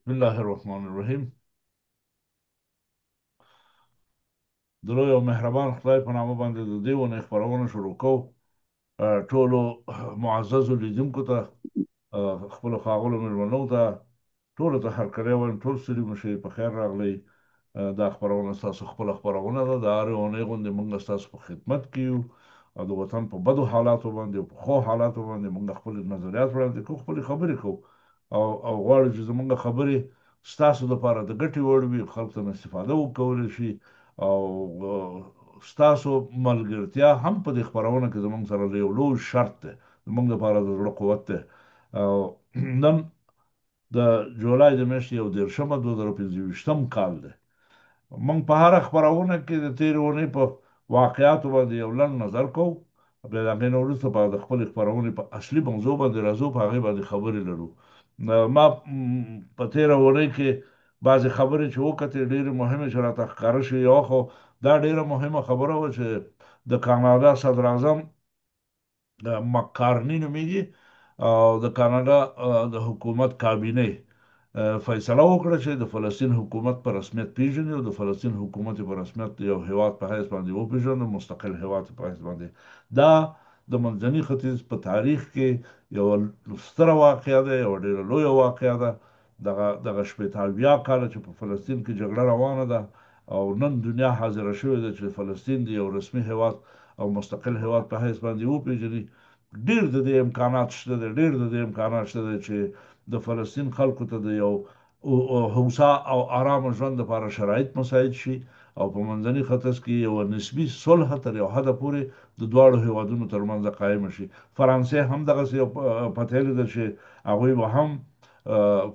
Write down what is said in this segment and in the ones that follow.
بسم الله الرحمن الرحیم. د لوی او مهربان خدای په نامه باندې د دې ونې خپرونه شروع کوو. ټولو معززو لیدونکو ته، خپلو ښاغلو مېلمنو ته، ټولو ته هرکلی وایم. ټول ستړي مه شئ، په خیر راغلی. دا خپرونه ستاسو خپله خپرونه ده. د هرې اونۍ غوندې موږ ستاسو په خدمت کې یو، او د وطن په بدو حالاتو باندې او په ښو حالاتو باندې موږ خپل نظریات وړاندې کوو، خپلې خبرې کوو، او غواړو چې زموږ خبرې ستاسو لپاره د ګټې وړ وي، خلکو ته استفاده وکولی شي. او ستاسو ملګرتیا هم په دې خپرونه کې زموږ سره یو لوی شرط دی، زموږ لپاره د زړه قوت دی. او نن د جولای د میاشتې 31 2025 کال دی. موږ په هره خپرونه کې د تېرې اونۍ په واقعاتو باندې یو لنډ نظر کوو، بیا د هغې نه وروسته د خپلې خپرونې په اصلي موضوع باندې راځو، په هغې باندې خبرې لرو. ما په تېره اونۍ کې بعضې خبرې چې وکتې ډېرې مهمې چې راته ښکاره شوې. یوه خو دا ډېره مهمه خبره وه چې د کاناډا صدراعظم مکارني نومیږي، او د کاناډا د حکومت کابینې فیصله وکړه چې د فلسطین حکومت په رسمیت پیژني، او د فلسطین حکومت په رسمیت یو هیواد په حیث باندې وپیژني، مستقل هیواد په حیث باندې. دا د منځني ختیځ په تاریخ کې یو ستره واقعه ده، یو ډیره لویه واقعه ده. دغه شپېته اویا کاله چې په فلسطین کې جګړه روانه ده، او نن دنیا حاضره شوې ده چې فلسطین د یو رسمي هیواد او مستقل هیواد په حیث باندې وپیژني. ډیر د دې امکانات شته دي، ډیر د دې امکانات شته دي چې د فلسطین خلکو ته د یو هوسا او آرام ژوند لپاره شرایط مساعد شي، او په منځني ختیځ کې یو نسبي صلح تر یو حده پورې د دواړو هیوادونو ترمنځ قایم شي. فرانسې هم دغسې یو پته لیده چې هغوی به هم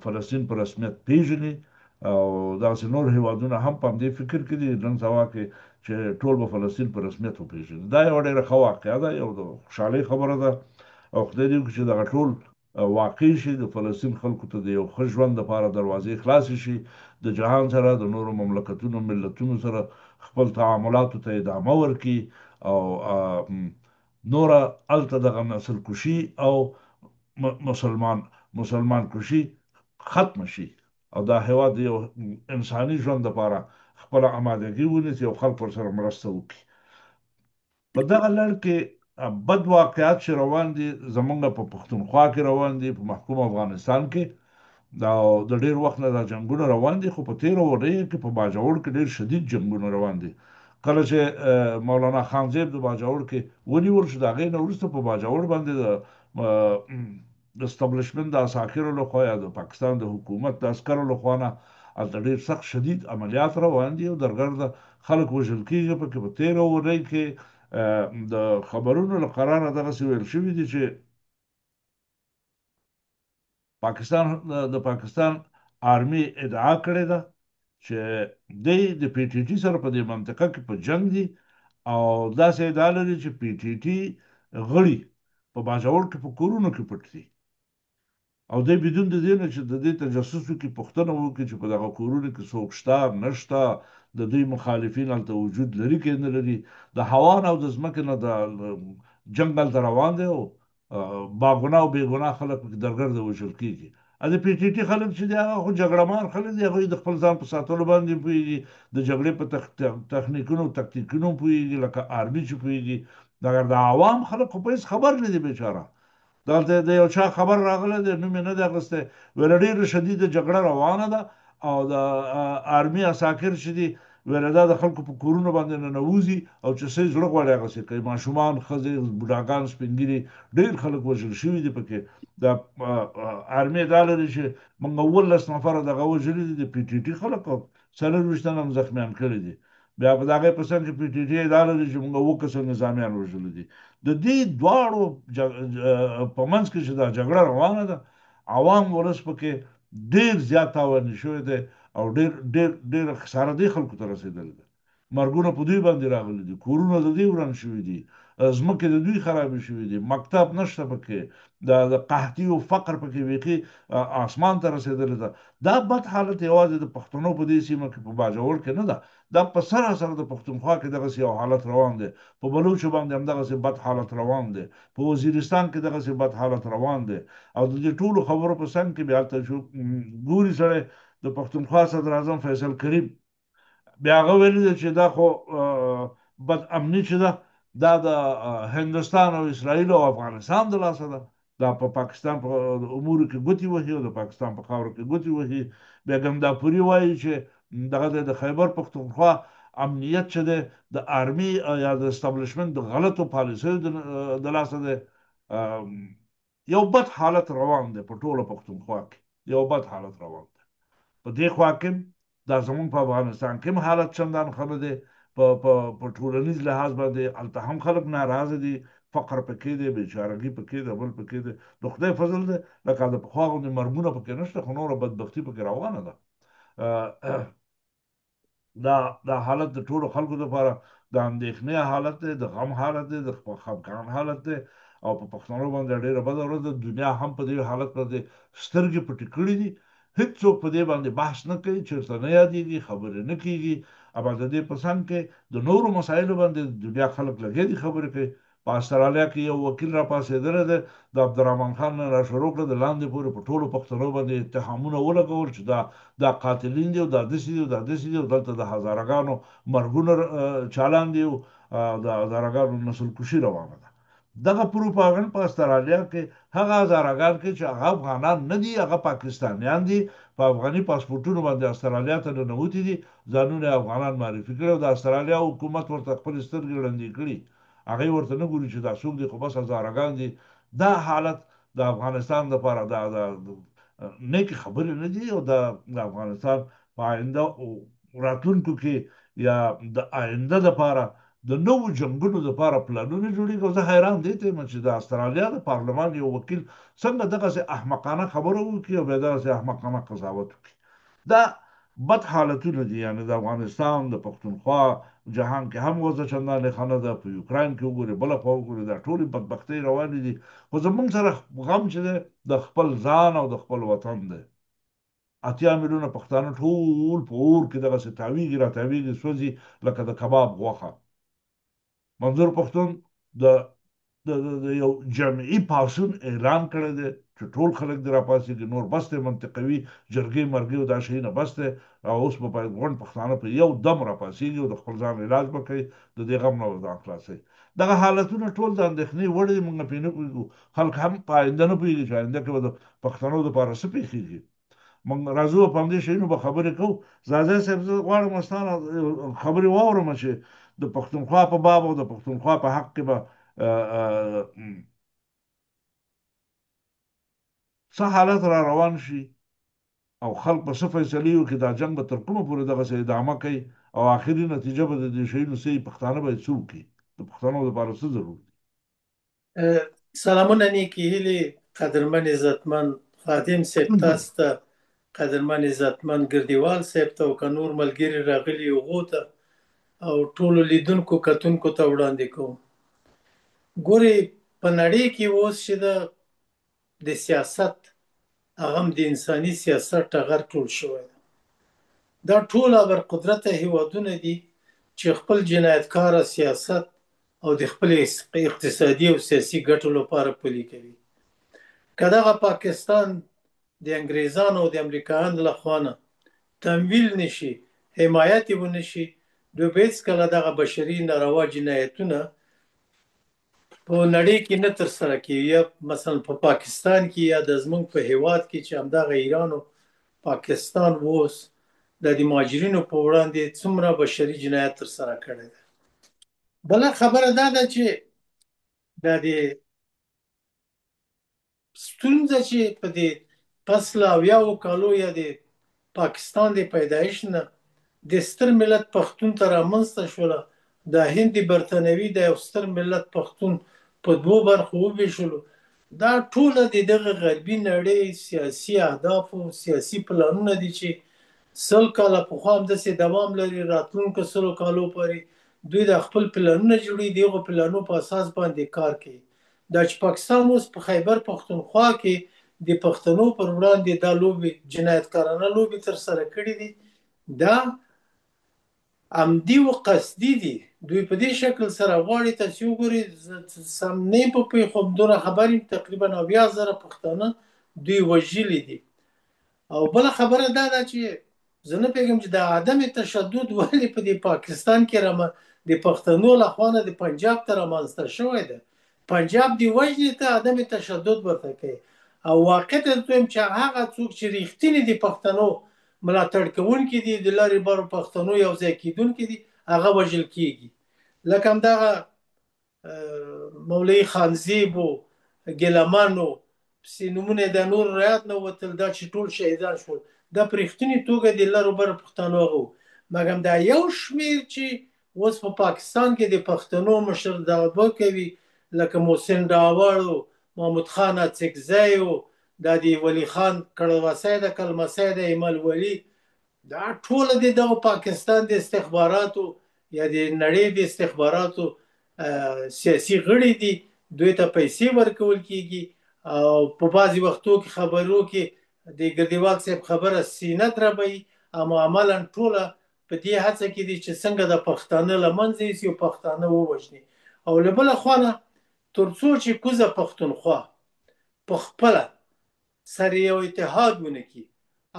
فلسطین په رسمیت پیژني، او دغسې نور هیوادونه هم په همدې فکر کې دي نن سبا کې چې ټول به فلسطین په رسمیت وپیژني. دا یوه ډېره ښه واقعه ده، یو د خوشحالۍ خبره ده، او خدای دې وکړي چې دغه ټول واقع شي، د فلسطین خلکو ته د یو ښه ژوند لپاره دروازې خلاصې شي، د جهان سره، د نورو مملکتونو ملتونو سره خپل تعاملاتو ته ادامه ورکړي، او نوره هلته دغه نسل کشي او مسلمان کشي ختم شي، او دا هیواد د یو انساني ژوند لپاره خپله آمادګي ونیسي او خلک ورسره مرسته وکړي. په دغه لړ کې بد واقعات چې روان دي زمونږ په پښتونخوا کې روان دي، په محکوم افغانستان کې دا د ډیر وخت نه دا جنگونه روان دي. خو په تیرو ورځو کې په باجوړ کې ډیر شدید جنگونه روان دي. کله چې مولانا خانزیب د باجوړ کې ونیول شو، د هغې نه وروسته په باجوړ باندې د اسټابلیشمنت د عساکرو لخوا یا د پاکستان د حکومت د عسکرو لخوا نه هلته ډیر سخت شدید عملیات روان دي، او درګرده خلک وژل کېږي. پکې په تیرو ورځو کې د خبرونو له قراره دغسې ویل شوي دي چې پاکستان آرمي ادعا کړې ده چې دی د پی ټی ټي سره په دې منطقه کې په جنگ دي، او داسې ادعا لري چې پی ټی ټي غړي په باجوړ کې په کورونو کې پټ دي، او دی بدون د دې نه چې د دې تجسس وکړي، پوښتنه وکړي چې په دغه کورونو کې څوک شته نشته، د دوی مخالفین هلته وجود لري که نه لري. د هوا نه او د ځمکې نه د جنګ هلته روان دی، او باګناه او بېګناه خلک پکې درګرده وژل کېږي. د پی ټي ټي خلک چې دي هغه خو جګړه مار خلک دي، هغوی د خپل ځان په ساتلو باندې پوهېږي، د جګړې په تخنیکونو تکتیکونو پوهېږي، لکه آرمي چې پوهېږي. مګر د عوام خلک خو په هېڅ خبر نه دي بیچاره. دلته د یو چا خبر راغلی دی، نوم یې نه دی اخیستی، ویله ډېره شدیده جګړه روانه ده، او د آرمي عساکر چې دي ویله دا د خلکو په کورونو باندې ننوځي، او چې څه یې زړه غواړي هغسې کوي. ماشومان، ښځې، بوډاګان، سپین ږیري، ډېر خلک وژل شوي دي پکې. د آرمي ادعا لري چې موږ 11 نفره دغه وژلي دي، د پي ټي ټي خلک، او 24 تنه هم زخمیان کړي دي. بیا په دغې په څنګ کې پي ټي ټي ادعا لري چې موږ 7 کسه نظامیان وژلي دي. د دې دواړو په منځ کې چې دا جګړه روانه ده، عوام ولس پکې ډېر زیات تاواني شوی دی، او ډېره خساره دې خلکو ته رسېدلې ده. مرګونه په دوی باندې راغلي دي، کورونه د دوی وران شوي دي، ځمکې د دوی خرابې شوي دي، مکتب نشته پکې، د قحطي او فقر پکې بیخي اسمان ته رسېدلی ده. دا بد حالت یوازې د پښتنو په دې سیمه کې په باجوړ کې نه ده، دا په سراسر د پښتونخوا کې دغسې یو حالت روان دی. په بلوچو باندې هم دغسې بد حالت روان دی، په وزیرستان کې دغسې بد حالت روان دی. او د دې ټولو خبرو په څنګ کې بیا هلته ګوري سړی د پښتونخوا صدر اعظم فیصل کریم بیا هغه ویلي دی چې دا خو بد امني چې ده دا د هندوستان او اسرائیل او افغانستان د لاسه ده، دا په پاکستان په امورو کې ګوتې وهي او د پاکستان په خاورو کې ګوتې وهي. بیا ګنداپوري وایي چې دغه د خیبر پښتونخوا امنیت چې دی د آرمي یا د استابلیشمنت د غلطو پالیسیو د لاسه دی. یو بد حالت روان دی په ټوله پښتونخوا کې، یو بد حالت روان دی. په دې خوا کې دا زمونږ په افغانستان کې هم حالت چندان ښه نه دی. په ټولنیز لحاظ باندې هلته هم خلک ناراضه دي، فقر پکې دی، بیچارګي پکې ده، بل پکې دی. د خدای فضل دی لکه د پخوا غوندې مرګونه پکې نشته، خو نوره بدبختي پکې روانه ده. دا حالت د ټولو خلکو لپاره د اندېښنې حالت دی، د غم حالت دی، د خفګان حالت دی. او په پښتنو باندې ډېره بده ورځ ده. دنیا هم په دې حالت باندې سترګې پټې کړي دي، هېڅوک په دې باندې بحث نه کوي، چېرته نه یادېږي، خبرې نه کېږي. اما د دې په څنګ کې د نورو مسایلو باندې د دنیا خلک لګیا دي خبرې کوي. په استرالیا کې یو وکیل را پاڅېدلی دی، د عبدالرحمن خان نه را شروع کړه، د لاندې پورې په ټولو پښتنو باندې اتهامونه ولګول چې دا قاتلین دي او دا داسې دي او دا داسې دي، او دلته د هزارهګانو مرګونه چالان دي او د هزارهګانو نسل کشي روانه ده. دغه پروپاګنډ په استرالیا کې هغه هزارهګان کې چې هغه افغانان نه دي، هغه پاکستانیان دي، په افغاني پاسپورټونو باندې استرالیا ته ننوتي دي، ځانونه افغانان معرفي کړي او د استرالیا حکومت ورته خپلې سترګې ړندې کړي. هغه ورته نه ګوري چې دا څوک دي، خو بس هزارهګان دي. دا حالت د افغانستان لپاره د نیک خبرې نه دي، او د افغانستان په آینده راتلونکو کې یا د آینده لپاره د نوو جنګونو لپاره پلانونه جوړېږي. او زه حیران دې ته یم چې د استرالیا د پارلمان یو وکیل څنګه دغسې احمقانه خبره وکړي او بیا دغسې احمقانه قضاوت وکړي. دا بد حالتونه دي. یعنې د افغانستان د پښتونخوا جهان کې هم وضع چندانې ښه نه ده، په یوکراین کې وګورئ، بله خوا وګورئ، دا ټولې بدبختۍ روانې دي. خو زمونږ سره غم چې دی د خپل ځان او د خپل وطن دی. 8 میلیونه پښتانه ټول په اور کې دغسې تاویږي را تاویږي، سوځي لکه د کباب غوښه. منظور پښتون د یو جمعي پاڅون اعلان کړی دی چې ټول خلک دې راپاڅېږي، نور بس دی، منطقوي جرګې مرګې او دا شیونه بس دی. او اوس به غونډ پښتانه په یو دم راپاڅېږي او د خپل ځان علاج به کوي، د دې غم نه به ځان خلاصوي. دغه حالتونه ټول د اندېښنې وړ دي. موږ پرې نه پوهېږو، خلک هم په آینده نه پوهېږي چې آینده کې به د پښتنو دپاره څه پېښېږي. موږ راځو په همدې شیانو به خبرې کوو. زاځی صاحب زه غواړم ستا نه خبرې واورم چې د پښتونخوا په باب او د پښتونخوا په حق کې به څه حالت را روان شي او خلک به څه فیصلې وکړي، دا جنګ به تر کومه پورې دغسې ادامه کوي او آخري نتیجه به د دې شیانو څه وي، پښتانه به یې څه وکړي، د پښتنو لپاره څه ضرور دي. سلامونه نیکې هیلې قدرمن عزتمن خادم صاحب تاسو ته، قدرمن عزتمن ګردیوال صاحب ته او که نور ملګري راغلي هغو ته او ټولو لیدونکو کتونکو ته وړاندې کوم. ګورې په نړۍ کې اوس چې د سیاست هغه هم د انساني سیاست ټغر ټول شوی دی. دا ټول ابرقدرته هیوادونه دي چې خپل جنایتکاره سیاست او د خپل اقتصادي او سیاسي ګټو لپاره پلي کوي. که دغه پاکستان د انګریزانو او د امریکایانو لخوا نه تمویل نشي، حمایت یې ونشي، دوی به هېڅکله دغه بشري ناروا جنایتونه په نړۍ کې نه ترسره کېږي. یا مثلا په پاکستان کې یا د زموږ په هیواد کې چې همدغه ایران او پاکستان اوس د مهاجرینو په وړاندې څومره بشري جنایت ترسره کړی دی. بله خبره دا ده چې دا د ستونزه چې په دې پس له 80 کالو یا د پاکستان د پیدایش نه د ستر ملت پښتون ته رامنځته شوله، د هند برتنوي د یو ستر ملت پښتون په 2 برخو وویشلو. دا ټوله د دغه غربي نړۍ سیاسي اهداف او سیاسي پلانونه دي چې 100 کاله پخوا همداسې دوام لري، راتلونکو 100 کالو پورې دوی د خپل پلانونه جوړي، د هغو پلانو په اساس باندې کار کوي. دا چې پاکستان اوس په خیبر پښتونخوا کې د پښتنو پر وړاندې دا لوبې جنایتکارانه لوبې تر سره کړي دي، دا عمدي و قصدي دي. دوی په دې شکل سره غواړي، تاسو وګورئ سم نه په خو دومره خبرې تقریبا 90,000 پښتانه دوی وژلي دي. او بل خبره دا ده چې زه نه پیږم چې د عدم تشدد ولې په دې پاکستان کې د پښتنو لخوا نه د پنجاب ته رامنځته شوی ده. پنجاب دی وجنې ته عدم تشدد ورته کوي. او واقع ته دویم چې هغه څوک چې ریښتینی د پښتنو ملاتړ کوونکي دي، د لارې بارو پښتنو یو ځای کیدونکي دي، هغه وژل کیږي. لکه همدغه مولوي خانزیب و ګیلمن و پسې نومونه د نور رایات نه وتل، دا چې ټول شهیدان شول، دا په رښتینې توګه د لارو بر پښتنو هغه. مګر دا یو شمیر چې اوس په پاکستان کې د پښتنو مشر دعوه کوي، لکه محسن داوړ و محمود خان اڅکزی و دا د ولی خان کړوسی د کلمسی د ایمل ولی، دا ټول د دغه پاکستان د استخباراتو یا د نړۍ د استخباراتو سیاسي غړي دي. دوی ته پیسې ورکول کیږي او په بعضې وختو کې خبرو کې د ګردیوال صاحب خبره سینه دربوي، اما عملا ټوله په دې هڅه کې دي چې څنګه د پښتانه له منځه یوسي او پښتانه ووژني. او له بله خوا نه تر څو چې کوزه پښتونخوا په خپله سره یو اتحاد ونه کړي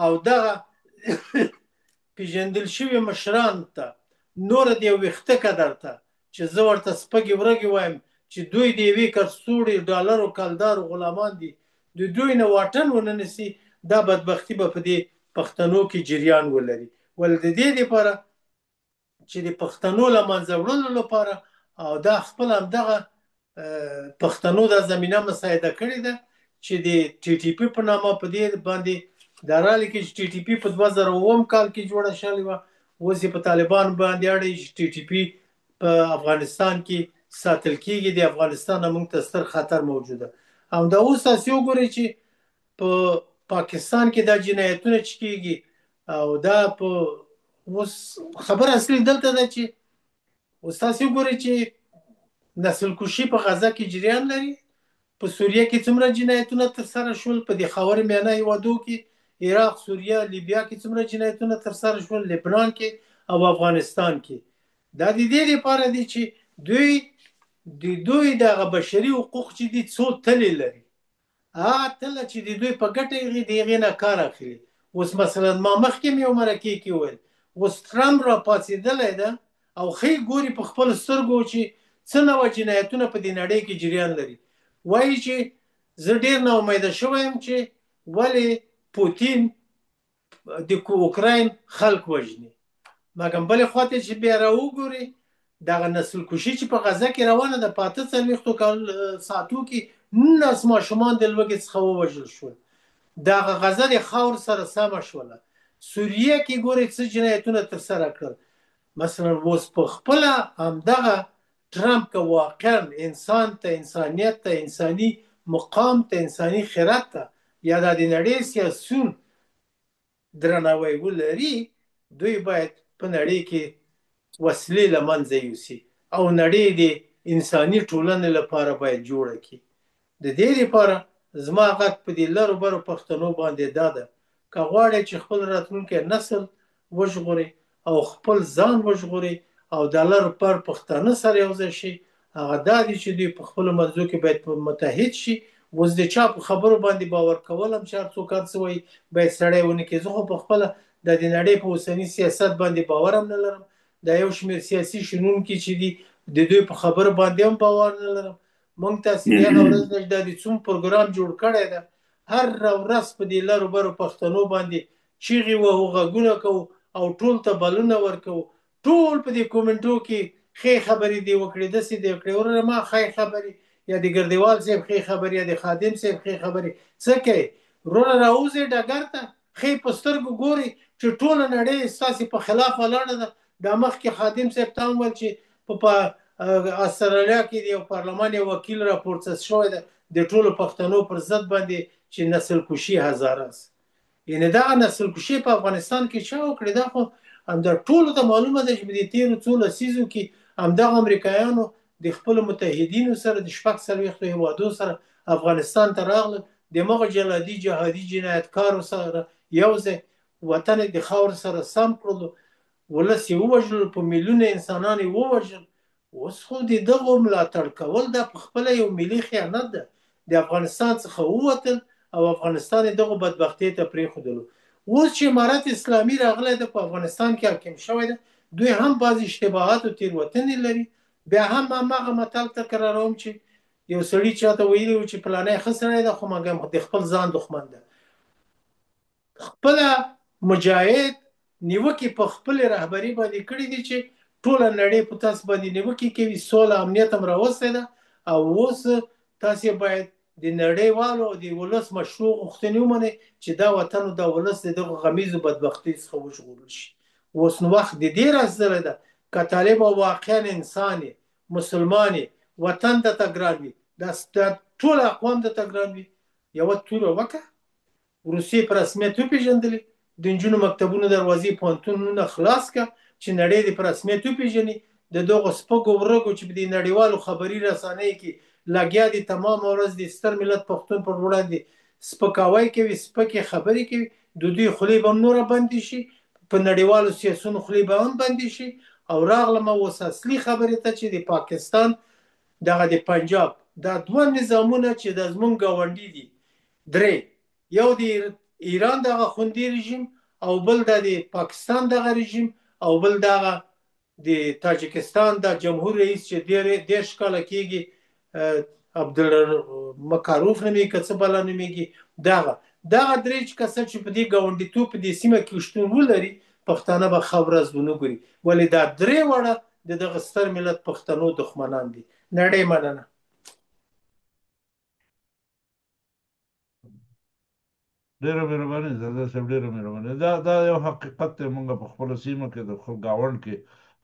او دغه پیژندل شوي مشران ته نور د یو ویښته قدر ته چې زه ورته سپږې ورږې وایم چې دوی د یوې کڅوړې ډالرو کلدارو غلامان دي، د دوی نه واټن ونه نیسي، دا بدبختي به په دې پښتنو کې جریان ولري. ول د دې لپاره چې د پښتنو له منځه وړلو لپاره او دا خپل همدغه پښتنو د زمینه مساعده کړې ده چې د ټي ټي پی په نامه په دې باندې دراله کې چې ټي ټي پی په 2009 کال کې جوړه شوې وه، اوس یې په طالبان باندې اړې چې ټي ټي پی په افغانستان کې ساتل کېږي. د افغانستان موږ ته ستر خطر موجوده. او دا اوس تاسو وګورئ چې په پاکستان کې دا جنایتونه چې کېږي او دا په اوس خبره اصلي دلته ده چې اوس تاسو وګورئ چې نسل کشي په غزه کې جریان لري، په سوریه کې څومره جنایتونه ترسره شول، په دې خاورمیانه هیوادو کې عراق، سوریه، لیبیا کې څومره جنایتونه ترسره شول، لبنان کې او افغانستان کې. دا د دې لپاره دي چې دوی دغه بشري حقوق چې دي څو تلې لري، هغه تله چې د دوی په ګټه یې د هغې نه کار اخلي. اوس مثلا ما مخکې مې یو مرکې کې ویل اوس ټرمپ را پاڅېدلی ده او ښې ګوري په خپلو سترګو چې څه نوع جنایتونه په دې نړۍ کې جریان لري. وایي چې زه ډېر نا امیده شوی یم چې ولې پوتین د اوکراین خلک وژني. مګر بلې خواته چې بیا را وګورئ دغه نسل کشي چې په غزه کې روانه ده، په 48 ساعتو کې 19 ماشومان د لوږې څخه ووژل شول. دغه غزه د خاور سره سمه شوله. سوریه کې ګورئ څه جنایتونه ترسره کړل. مثلا اوس په خپله همدغه ټرمپ که واقعا انسان ته، انسانیت ته، انساني مقام ته، انساني خیرت ته یا د نړۍ سیاسون درناوی ولري، دوی باید په نړۍ کې وسلې له منځه یوسي او نړۍ د انساني ټولنې لپاره باید جوړه کړي. د دې لپاره زما غږ په دې لرو برو پښتنو باندې دا ده، که غواړئ چې خپل راتلونکی نسل وژغورئ او خپل ځان وژغورئ او د لرو پر پښتانه سره یو ځای شي، هغه دا دي چې دوی په خپلو منځو کې باید متحد شي. اوس د چا په خبرو باندې باور کول هم چې هر څوک هر څه وایي باید سړی ونه کړي. زه خو په خپله د نړۍ په اوسني سیاست باندې باور هم نه لرم. دا یو شمېر سیاسي شنونکي چې دي د دوی په خبرو باندې هم باور نه لرم. موږ تاسې د هغه ورځ نه دا د څوم پروګرام جوړ کړی ده، هر ورځ په دې لرو برو پښتنو باندې چیغې وهو، غږونه کوو او ټول ته بلونه ورکوو. ټول په دې کومنټو کې ښې خبرې دې وکړې، داسې دې وکړې، وروره ما ښې خبرې یا د ګردیوال صاحب ښې خبرې یا د خادم صاحب ښې خبرې څه کوي؟ وروره راوځئ ډګر ته، ښې په سترګو ګورئ چې ټوله نړۍ ستاسې په خلاف ولاړه ده. دا مخکې خادم صاحب ته هم ویل چې په استرالیا کې د یو پارلمان یو وکیل راپورته شوی ده د ټولو پښتنو پر ضد باندې چې نسل کشي هزاره است. یعنې دغه نسل کشي په افغانستان کې چا وکړې؟ دا خو همدا ټولو ته معلومه ده چې په دې تېرو څو لسیزو کې همدغه امریکایانو د خپل متحدینو سره د شپږ څلوېښتو هیوادو سره افغانستان ته راغلل، د مغه جلادي جهادي جنایتکارو سره یو ځای وطن د خاور سره سم کړلو، ولس یې ووژل، په میلیونه انسانان یې ووژل. اوس خو د دغو ملاتړ کول دا په خپله یو ملي خیانت ده. د افغانستان څخه ووتل او افغانستان یې دغو بدبختۍ ته پرېښودلو. اوس چې امارت اسلامي راغلی ده، په افغانستان کې حاکم شوی ده، دوی هم بعض اشتباهات او تېروتنې لري. بیا هم هماغه متل تکراروم چې یو سړي چاته ویلي و چې فلانی ښه سړی ده، خو مګر د خپل ځان دښمن ده. خپله مجاهد نیوکې په خپل رهبري باندې کړې دي چې ټوله نړۍ په تاسو باندې نیوکې کوي، سوله امنیت هم راوستی ده، او اوس تاسو باید د نړیوالو او د ولس مشروع غوښتنې ومنئ چې دا وطن او دا ولس د دغو غمیزو بدبختۍ څخه وژغورل شي. اوس نو وخت د دې راسره ده که طالب واقعا انسان مسلمان وطن ته ګران وي، دا ټول اقوام ته ګران وي، یوه توره وکړه، روسیې په رسمیت وپېژندلې، د نجونو مکتبونو دروازې پوهنتونونه خلاص کړه چې نړۍ دې په رسمیت وپېژني. د دغو سپکو ورږو چې په دې نړیوالو خبري رسنیو کې لګیا دي، تمام ورځ د ستر ملت پښتون پر وړاندې سپکاوی کوي، سپکې خبرې کوي، د دوی خولې به هم نوره بندې شي، په نړیوالو سیاسونو خولې به هم بندې شي. او راغلم اوس اصلي خبرې ته چې د پاکستان دغه د پنجاب دا دوه نظامونه چې د زمونږ ګاونډي دي، درې، یو د ایران دغه خوندي رژیم، او بل د پاکستان دغه رژیم، او بل دغه د تاجکستان د جمهور رئیس چې 10 کاله کېږي، عبدالمکاروف نومیږي که څه بله نومیږي، دغه درې کسه چې په دې ګاونډیتوب په دې سیمه کې شتون ولري، پښتانه به ښه ورځ ونه ګوري. ولې دا درې واړه د دغه ستر ملت پښتنو دښمنان دي. نړۍ مننه. ډیره مهرباني زردا صاحب، ډیره مهرباني. دا یو حقیقت دی، موږ په خپل سیمه کې د خپل گاوند کې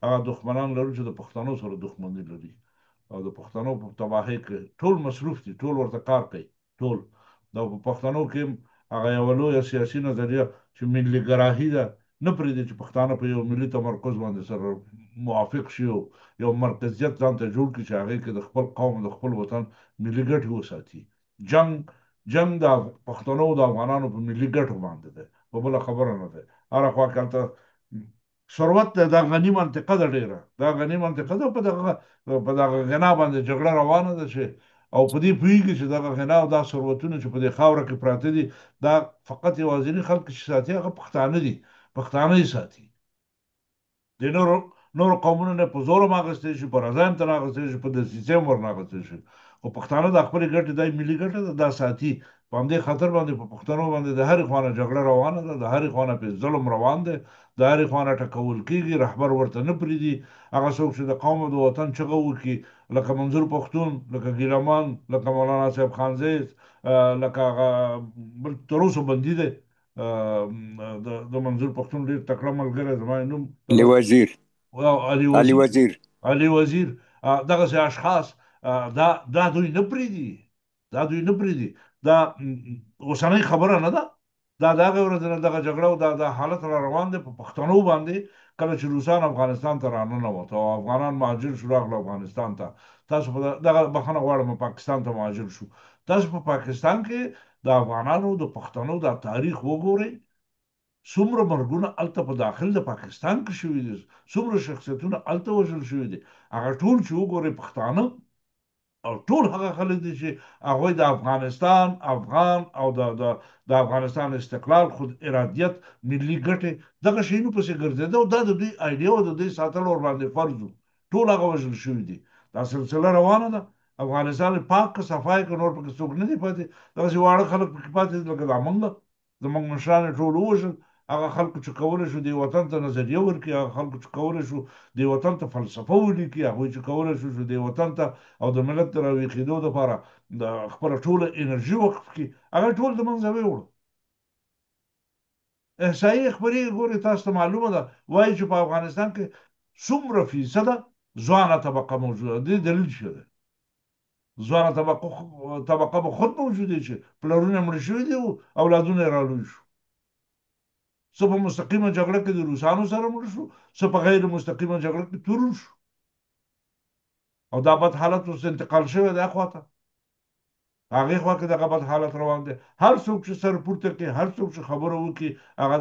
هغه دښمنان لرو چې د پښتنو سره دښمني لري، او د پښتنو په تباهۍ کې ټول مصروف دي، ټول ورته کار کوي، ټول. دا په پښتنو کې هغه یو لویه سیاسي نظریه چې ملي ګراهي ده، نه پرېږدي چې پښتانه په یو ملي تمرکز باندې سره موافق شي او یو مرکزیت ځان ته جوړ کړي چې هغې کې د خپل قوم د خپل وطن ملي ګټې وساتي. جنگ د پښتنو او د افغانانو په ملي ګټو باندې ده، په بله خبره نه ده. هره خوا کې هلته ثروت ده، دا غني منطقه ده، ډیره دا غني منطقه ده. په دغه غنا باندې جګړه روانه ده چې او په دې پوهېږي چې دغه غنا او دا ثروتونه چې په دې خاوره کې پراته دي، دا فقط یوازیني خلک چې ساتي هغه پښتانه دي، پښتانه یې ساتي. د نورو قومونو نه په زور هم اخیستی شي، په رضا هم ترې اخیستی شي، په دسیسې هم ورنه اخیستی شي، خو پښتانه د خپلې ګټې دا ملي ګټه ده، دا ساتي. په همدې خاطر باندې په پښتنو باندې د هرې خوا نه جګړه روانه ده، د هرې خوا نه پې ظلم روان دی، د هرې خوا نه ټکول کېږي، رهبر ورته نه پرېږدي. هغه څوک چې د قوم او د وطن چغه وکړي، لکه منظور پښتون، لکه ګیلمان، لکه مولانا صاحب خانزیز، لکه هغه بل تر اوسه بندي دی، د منظور پښتون ډېر تکړه ملګری، زما یې نوم علي وزیر علي علي وزیر، وزیر علي وزیر، دغسې اشخاص دا دوی نه پرېږدي، دا دوی نه پرېږدي. دا اوسنۍ خبره نه ده، دا د هغې ورځې نه دغه جګړه او دا حالت را روان دی په پښتنو باندې. کله چې روسان افغانستان ته راننوت او افغانان مهاجر شو، راغلو افغانستان ته، تاسو په دغه بخښنه غواړم پاکستان ته مهاجر شو، تاسو په پاکستان کې د افغانانو د پښتنو دا تاریخ وګورئ، څومره مرګونه هلته په داخل د پاکستان کې شوي دي، څومره شخصیتونه هلته وژل شوي دي. هغه ټول چې وګورئ پښتانه او ټول هغه خلک دي چې هغوی د افغانستان افغان او د افغانستان استقلال، خود ارادیت، ملي ګټې، دغه شیانو پسې ګرځېده او دا د دوی ایډیا او د دوی ساتل ورباندې فرض و. ټول هغه وژل شوي دي. دا سلسله روانه ده. افغانستان پاک که صفای که نور پکې څوک نه دی پاتې، دغسې واړه خلک پکې پاتې دي لکه دا موږ، زموږ مشران یې ټول ووژل. هغه خلکو چې کولی شو دې وطن ته نظریه ورکړي، هغه خلکو چې کولی شو دې وطن ته فلسفه ولیکي، هغوی چې کولی شو دې وطن ته او د ملت د راویښېدو دپاره د خپله ټوله انرژي وقف کړي، هغه ټول د منځه ویوړه. احصایې خپرېږي، ګورې تاسو ته معلومه ده، وایي چې په افغانستان کې څومره فیصده ځوانه طبقه موجوده ده. دې دلیل څه دی؟ ځوانه طبقه به خود موجوده چې پلرونه مړه شوي دي او اولادونه یې رالوی شو. څه په مستقیمه جګړه کې د روسانو سره مړه شو، څه په غیر مستقیمه جګړه کې تورن شو. او دا بد حالت اوس انتقال شوی دی اخواته، هغې خوا کې دغه بد حالت روان دی. هر څوک چې سر پورته کړي، هر څوک چې خبره وکړي، هغه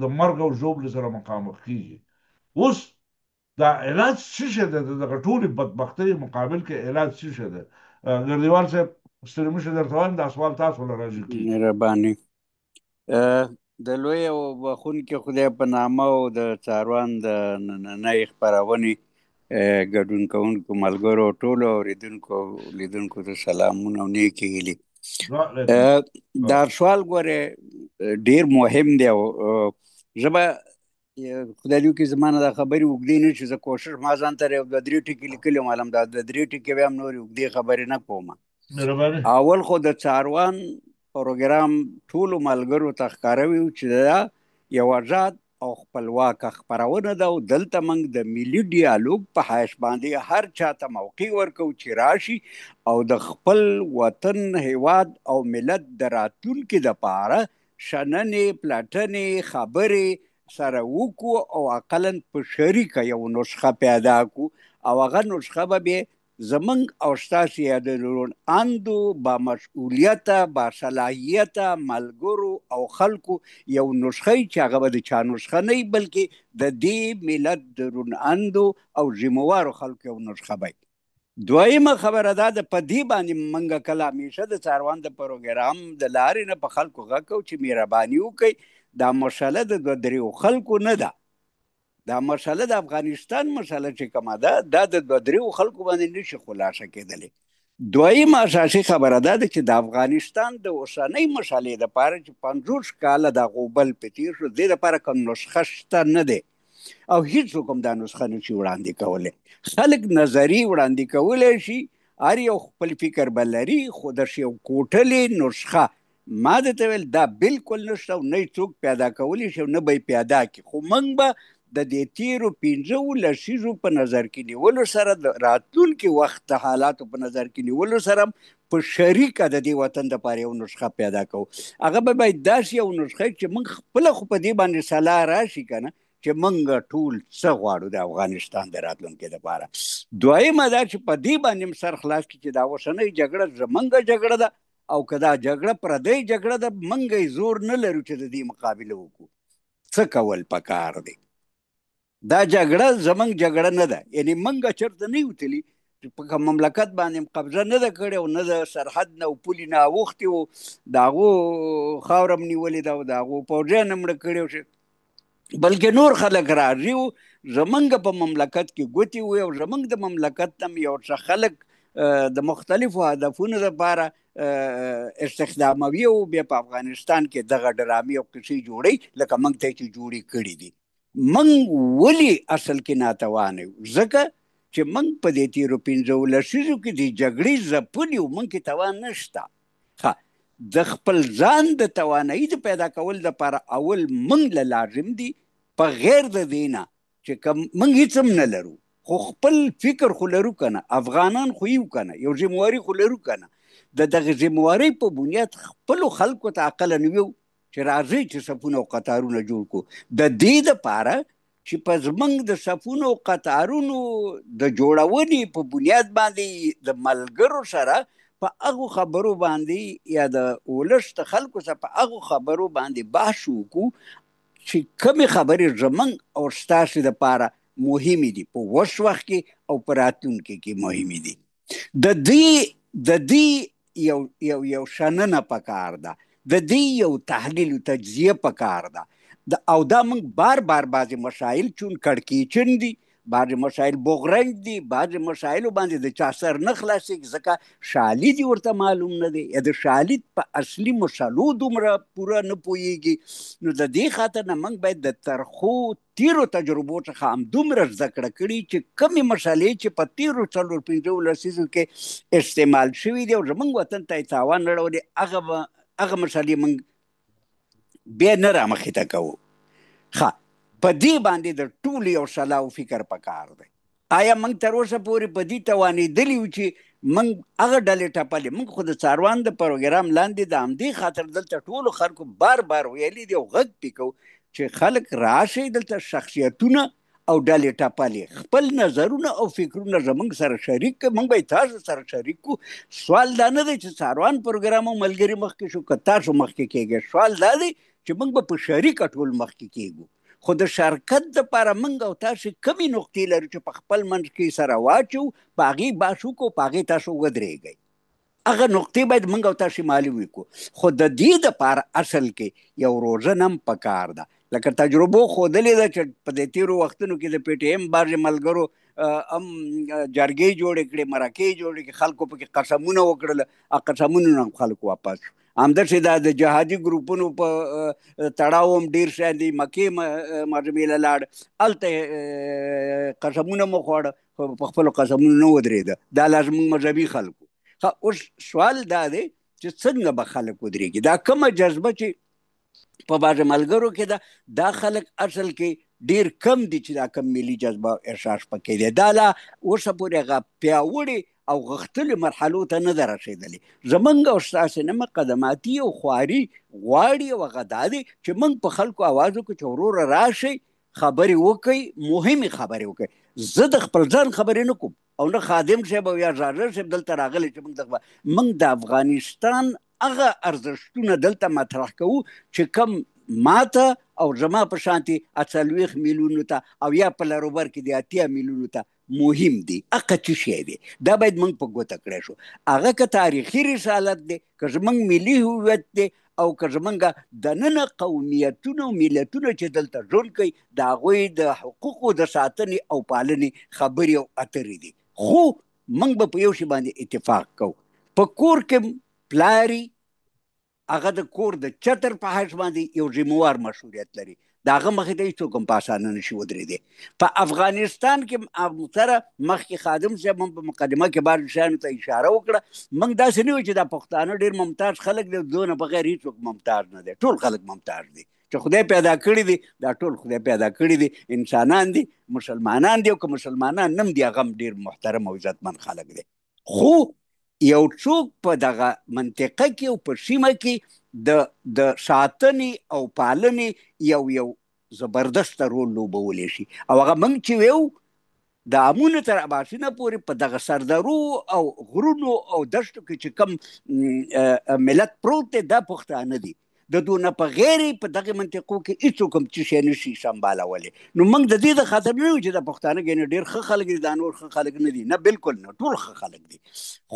د مرګ او ژوبلې سره مخامخ کیږي. اوس دا علاج څه شی دی؟ د دغه ټولې بدبختۍ مقابل کې علاج څه شی دی؟ ګردیوال صاحب ستړي مه شئ، درته وایم دا سوال تاسو له راجع کیږي. مهرباني. د لوی او بخونکي خدای په نامه او د څاروان د نننۍ خپرونې ګډون کوونکو ملګرو ټولو اورېدونکو لیدونکو ته سلامونه او نیکې هیلې. دا سوال ګوره ډیر مهم دی او زه به خدای دې وکړي زما نه دا خبرې اوږدې نه شي، زه کوشش ما ځان ته یو 2-3 ټکي لیکلي وم، هلم دا 2-3 ټکي بیا هم نورې اوږدې خبرې نه کوم. اول خو د څاروان پروګرام ټولو ملګرو ته ښکاره وي چې دا یو آزاد او خپلواکه خپرونه ده او دلته موږ د ملي ډیالوګ په حیث باندې هر چاته موقع ورکو چې راشي او د خپل وطن، هیواد او ملت د راتلونکي دپاره شننې، پلټنې، خبرې سره وکړو او اقلا په شریکه یو نسخه پیدا کړو او هغه نسخه به بیا زمونږ او ستاسې یا د اندو با مسؤلیته، با صلاحیته ملګرو او خلکو یو نسخه چې هغه به د چا نسخه نه وي بلکې د دې ملت د روڼاندو او ذمهوارو خلکو یو نسخه به وي. دویمه خبره دا ده، په دې باندې موږ کله همیشه د څاروان د پروګرام د لارې نه په خلکو غږ کوو چې مهرباني وکړئ دا مسله د 2-3 خلکو نه ده، دا مسله د افغانستان مسله چې کومه ده دا د 2-3 خلکو باندې نشي خلاصه کېدلی. دویمه اساسي خبره دا ده چې د افغانستان د اوسنۍ مسلې دپاره چې 50 کاله د غوبل په تیر شو، دې دپاره کوم نسخه شته نه دی او هیڅوک هم دا نسخه نشي وړاندې کولی. خلک نظري وړاندې کولی شي، هر یو خپل فکر به لري، خو د یو کوټلې نسخه ما درته ویل دا بالکل نشته او نه څوک پیدا کولی شي او نه به یې پیدا کړي. خو موږ به د دې تیرو 15 لسیزو په نظر کې نیولو سره د راتلونکي وخت حالاتو په نظر کې نیولو سره په شریکه د دې وطن دپاره یو نسخه پیدا کوو. هغه به باید داسې یو نسخه چې موږ خپله خو په دې باندې سلا راشي که نه چې موږ ټول څه غواړو د افغانستان د راتلونکي دپاره. دویمه دا چې په دې باندې هم سر خلاص کړي چې دا اوسنۍ جګړه زموږ جګړه ده او که دا جګړه پردۍ جګړه ده، موږ یې زور نه لرو چې د دې مقابله وکړو. څه کول پکار دی؟ دا جګړه زمونږ جګړه نه ده، یعنی موږ چېرته نه یو تللي، په مملکت باندې قبضه نه ده کړې او نه د سرحد نه او پولې نه اوښتې وو، د هغو خاوره م نیولې ده او د هغو پوځیان هم مړه کړي وو، بلکې نور خلک راځي وو زمونږ په مملکت کې ګوتې وي او زمونږ د مملکت هم یو څه خلک د مختلفو هدفونو لپاره استخداموي او بیا په افغانستان کې دغه ډرامې او قصې جوړوي لکه موږ ته چې جوړې کړي دي. موږ ولې اصل کې ناتوانه یو؟ ځکه چې موږ په دې تیرو 15 لسیزو کې د جګړې ځپلي وو، موږ کې توان نشته. د خپل ځان د توانایي د پیدا کول دپاره اول موږ له لازم دي په غیر د دې نه چې کوم موږ هېڅ هم نه لرو خو خپل فکر خو لرو که نه، افغانان خو یو که نه، یو ذمواري خو لرو که نه. د دغه ذموارۍ په بنیاد خپلو خلکو ته عقله ویو چې راځئ چې صفونه او قطارونه جوړ کړو د دې دپاره چې په زموږ د صفونو او قطارونو د جوړونې په بنیاد باندې د ملګرو سره په هغو خبرو باندې یا د ولس د خلکو سره په هغو خبرو باندې بحث وکړو چې کومې خبرې زموږ او ستاسې دپاره مهمې دي، په اوس وخت کې او په راتلونکي کې مهمې دي. د دې یو شننه پکار ده، د دې یو تحلیل او تجزیه پکار ده او دا موږ بار بار بعضې مسایل چون کړکېچن دي، بعضې مسایل بغرنج دي، بعضې مسایلو باندې د چا سر نه خلاصېږي ځکه شالید یې ورته معلوم نه دی یا د شالید په اصلي مسلو دومره پوره نه پوهېږي. نو د دې خاطر نه موږ باید د ترخو تیرو تجربو څخه همدومره زده کړه کړي چې کومې مسالې چې په تیرو 4-5 لسیزو کې استعمال شوي دي او زموږ وطن ته یې تاوان اړولی، هغه مسالې موږ بیا نه رامخې ته کوو. په دې باندې د ټولو یو سلا او فکر پکار دی. آیا موږ تر اوسه پورې په دې توانېدلي یو چې موږ هغه ډلې ټپلې؟ موږ خو د څاروان د پروګرام لاندې د همدې خاطر دلته ټولو خلکو بار بار ویلي دي او غږ پې کوو چې خلک راشئ دلته شخصیتونه او ډلې ټپلې خپل نظرونه او فکرونه زموږ سره شریک کړئ، موږ به تاسو سره شریک کړو. سوال دا نه دی چې څاروان پروګرام او ملګري مخکې شو که تاسو مخکې کېږئ، سوال دا دی چې موږ به په شریکه ټول مخکې کېږو. خو د شرکت دپاره موږ او تاسو کمې نقطې لرو چې په خپل منځ کې سره واچو، په هغې بحث وکړو، په هغې تاسو ودرېږئ. هغه نقطې باید موږ او تاسو معلوم وکړو. خو د دې دپاره اصل کې یو روزنه هم پکار ده. لکه تجربو ښودلې ده چې په دې تېرو وختونو کې د پی ټي ایم بعضې ملګرو هم جرګې جوړې کړې، مرکې جوړې کړې، خلکو پکې قسمونه وکړل، هغه قسمونو نه هم خلک واپس شو. همداسې دا د جهادي ګروپونو په تړاو هم ډېر شیان دي. مکې معظمې له لاړ، هلته قسمونه مو خوړه، خو په خپلو قسمونو نه ودرېده. دا لا زموږ مذهبي خلکو. اوس سوال دا دی چې څنګه به خلک ودرېږي. دا کومه جذبه چې په بعضې ملګرو کې ده، دا خلک اصل کې ډېر کم دي چې دا کم ملي جذبه احساس پکې دی. دا لا اوسه پورې هغه پیاوړې او غښتلې مرحلو ته نه ده رسېدلې. زموږ او ستاسې نه مقدماتي او خواري غواړي، او هغه دا دی چې موږ په خلکو آواز وکړو چې وروره راشئ، خبرې وکئ، مهمې خبرې وکئ. زه د خپل ځان خبرې نه کوم او نه خادم صاحب او یا زاړه صاحب دلته راغلی چې موږ د افغانستان هغه ارزښتونه دلته مطرح کوو چې کم ماته او زما په شانتې 40 میلیونو ته او یا په لروبر کې د 80 میلیونو ته مهم دي. هغه څه شی دی دا باید موږ په ګوته کړی شو. هغه که تاریخي رسالت دی، که زموږ ملي هویت دی، او که زموږ دننه قومیتونه او ملتونه چې دلته ژوند کوي د هغوی د حقوقو د ساتنې او پالنې خبرې او اترې دي. خو موږ به په یو شي باندې اتفاق کوو. په کور کې پلاري هغه د کور د چتر په حیث باندې یو ذمهوار مشروعیت لري، د هغه مخې ته هېڅوک هم په اسانه نشي ودرېدی. په افغانستان کې سره مخکې خادم صاحب هم په مقدمه کې بعضو شیانو ته اشاره وکړه. موږ داسې نه وایو چې دا پښتانه ډېر ممتاز خلک دي، دونه بغیر هېڅوک ممتاز نه دی. ټول خلک ممتاز دي چې خدای پیدا کړي دي، دا ټول خدای پیدا کړي دي، انسانان دي، مسلمانان دي، او که مسلمانان نه هم دي هغه هم ډېر محترم او عزتمند خلک دي. خو یو څوک په دغه منطقه کې او په سیمه کې د ساتنې او پالنې یو زبردست رول لوبولی شي. او هغه موږ چې ویو د امونه تر اباسینه پورې په دغه سردرو او غرونو او دشتو کې چې کوم ملت پروت دی دا پښتانه دي. د دونه په غیر په دغه منطقو کې هېڅوک هم څه شی نشي سمبالولی. نو موږ د دې د خاطر نه وایو چې د پښتانه ګنې ډېر ښه خلک دي، دا نور ښه خلک نه دي. نه، بالکل نه، ټول ښه خلک دي.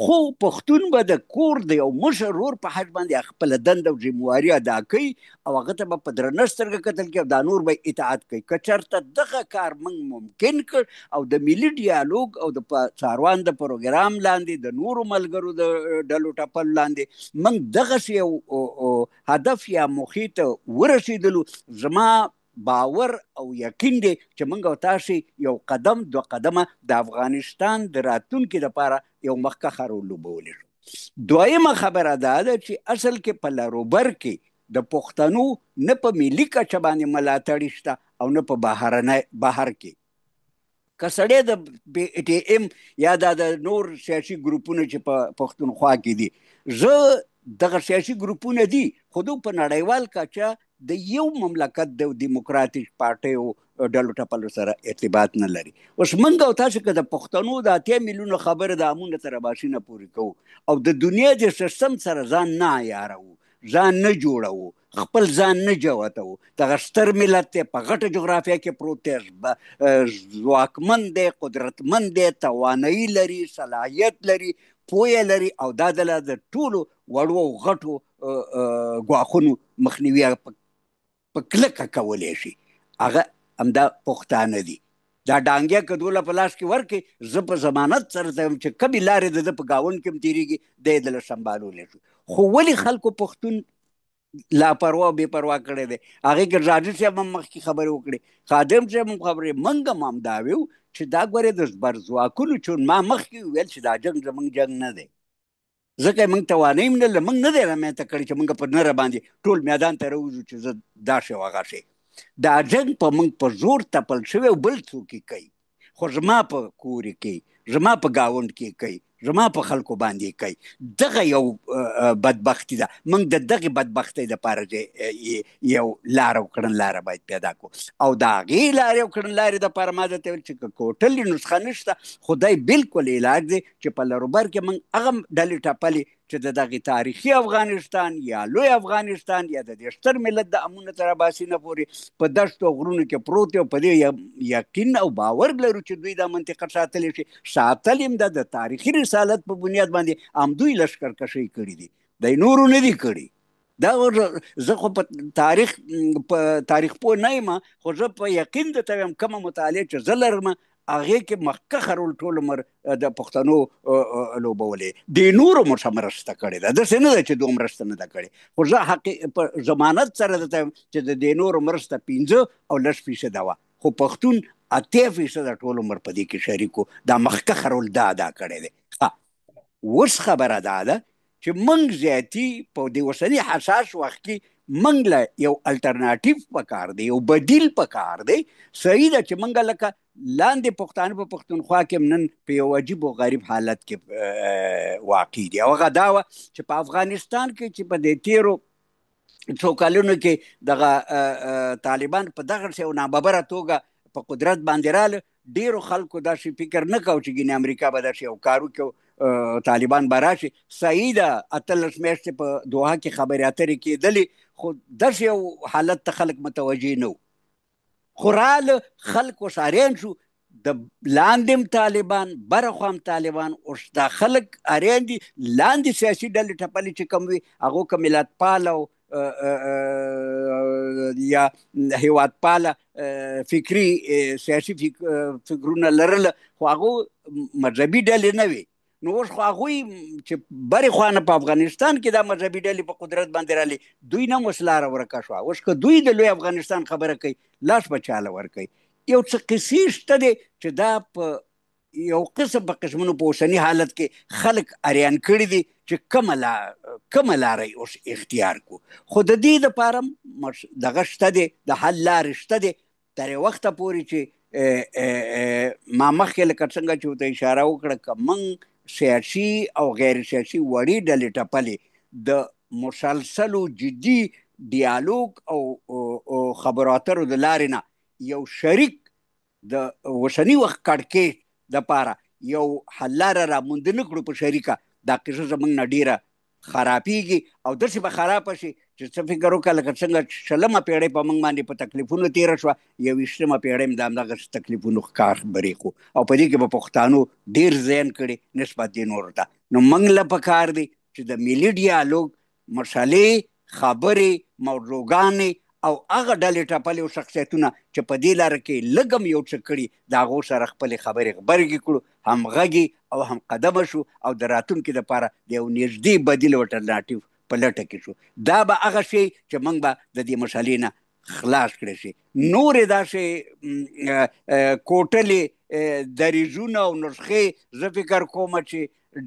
خو پښتون به د کور د یو مشر ورور په حج باندې خپله دنده او ذمهواري ادا کوي او هغه ته به په درنه سترګه کتل کوي او دا نور به اطاعت کوي. که چېرته دغه کار موږ ممکن کړ او د ملي ډیالوګ او د څاروان د پروګرام لاندې د نورو ملګرو د ډلو ټپل لاندې موږ دغسې یو هدف یا موخې ته ورسېدلو، زما باور او یقین دی چې موږ او تاسې یو قدم دو قدمه د افغانستان د راتلونکي لپاره یو مخکښه رول لوبولی شو. دویمه خبره دا ده چې اصل کې په لروبر کې د پښتنو نه په ملي کچه باندې ملاتړي شته او نه په بهر کې. که سړی د پی ټي ایم یا د نور سیاسي ګروپونه چې په پښتونخوا کې دي، زه دغه سیاسي ګروپونه دي خو دوی په نړیوال کچه د یو مملکت د دیموکراتیک پارټیو ډلو ټپلو سره ارتباط نه لري. اوس موږ او تاسو که د پښتنو د 80 میلیونو خبره د امونه تر اباسینه پورې کوو او د دنیا د سیستم سره ځان نه عیاروو، ځان نه جوړوو، خپل ځان نه جوتوو، دغه ستر ملت دی، په غټه جغرافیه کې پروت دی، ځواکمن دی، قدرتمند دی، توانایي لري، صلاحیت لري، پوهه لري او دا د ټولو وړو او غټو ګواښونو مخنیوي په کلکه کولی شي. هغه همدا پښتانه دي. دا ډانګیا که دوله په لاس کې ورکړي، زه په ضمانت سره ته یم چې کمې لارې د ده په ګاونډ کې هم تېرېږي، دی یې دله سمبالولی شو. خو ولې خلکو پښتون لاپروا او بې پروا کړی دی؟ هغې کې راډي صاحب هم مخکې خبرې وکړې، خادم صاحب هم خبرې، موږ هم همدا ویو چې دا ګورې د زبرځواکونو چون ما مخکې وویل چې دا جنګ زموږ جنګ نه دی، ځکه یې موږ توانایي هم نه لرله، موږ نه دی رامنځته کړی چې موږ په نره باندې ټول میدان ته راوځو چې زه دا شی او هغه شی. دا جنګ په موږ په زور تپل شوی او بل څوک یې کوي. خو زما په کور کې زما په گاوند کې کوي، زما په خلکو باندې کوي. دغه یو بدبختی ده. موږ د دغه بدبختی دپاره یو لاره او کړنلاره باید پیدا کړو، او د هغې لارې او کړنلارې دپاره ما درته ویل چې که کوټلې نسخه نشته، خو دی بلکل علاج دی چې په لروبر کې موږ هغه ډلې ټپلې چې د دغه تاریخي افغانستان یا لوی افغانستان یا د دې ستر ملت د امونه تر اباسینه پورې په دشتو غرونو کې پروت دی، او په دې یقین او باور لرو چې دوی دا منطقه ساتلی شي. ساتل هم د تاریخي رسالت په بنیاد باندې همدوی لښکرکشۍ کړي دي، دی نورو نه دي کړي. دا زه خو په تاریخ پوه نه یم، خو زه په یقین درته وایم کومه مطالعه چې زه لرم هغې کې مخکښه رول ټول عمر د پښتنو لوبولې، د نورو مرسته کړې ده، داسې نه ده چې دوه مرسته نه ده کړې. خو زه په ضمانت سره درته وایم چې د دې نورو مرسته 15 او 10% وه، خو پښتون 80% ټول عمر په دې کې شریک و. دا مخکښه رول دا ادا کړی دی. اوس خبره دا ده چې موږ زیاتي په دې اوسني حساس وخت کې موږ له یو الټرناتیو پکار دی، یو بدیل پکار دی. صحیح ده چې موږ لکه لاندې پښتانه په پښتونخوا کې نن په یو عجیب و غریب حالت کې واقع دي، او هغه دا وه چې په افغانستان کې چې په دې تیرو څو کلونو کې دغه طالبان په دغه یو ناببره توګه په قدرت باندې راله، ډیرو خلکو داسې فکر نه کوو چې ګینې امریکا به داسې یو کار وکړي، طالبان به راشي. صحیح ده 18 میاشتې په دوحه کې خبرې اترې کېدلې، خو داسې یو حالت ته خلک متوجه نه وو. خو راله خلک اوس اریان شو، د لاندې طالبان بره خوا هم طالبان، اوس دا خلک اریان دي. لاندې سیاسي ډلې ټپلې چې کوم وي هغو که ملت پاله یا هیواد پاله فکري سیاسي فکرونه لرله، خو هغو مذهبي ډلې نه وي. نو اوس خو هغوی چې برې خوا نه په افغانستان کې دا مذهبي ډلې په قدرت باندې رالي، دوی نه هم اوس لاره ورکه شوه. اوس که دوی د لوی افغانستان خبره کوي، لاس به چاله ورکوي. یو څه قصې شته دی چې دا په یو قسم په قسمونو په اوسني حالت کې خلک اریان کړي دي چې کومه لاره اوس اختیار کړو. خو د دې دپاره دغه شته دی، د حل لارې شته دی. تر یو وخته پورې چې ما مخکې لکه څنګه چې ورته اشاره وکړه، که موږ سیاسي او غیر سیاسي وړې ډلې ټپلې د مسلسلو جدي ډیالوګ او خبرو اترو د لارې نه یو شریک د اوسني وخت کړکېچ دپاره یو حل لاره راموندنه کړو په شریکه، دا قصه زموږ نه ډیره خرابېږي، او داسې به خرابه شي چې څه فکر وکړه لکه څنګه 20مه پیړۍ په موږ باندې په تکلیفونو تېره شوه، 21مه پیړۍ هم د همدغسې تکلیفونو ښکار خبرې کړو، او په دې کې به پښتانو ډېر زیان کړي نسبت دې نورو ته. نو موږ له پکار دی چې د ملي ډیالوګ مسلې، خبرې، موضوعګانې او هغه ډلې ټپلې او شخصیتونه چې په دې لاره کې لږ هم یو څه کړي، د هغو سره خپلې خبرې غبرګې کړو، همغږي او هم قدمه شو، او د راتلونکي دپاره د یو نږدې بدیل او الټرناتیو په لټه کې شو. دا به هغه شی چې موږ به د دې مسلې نه خلاص کړی شي. نورې داسې کوټلې دریځونه او نسخې زه فکر کوم چې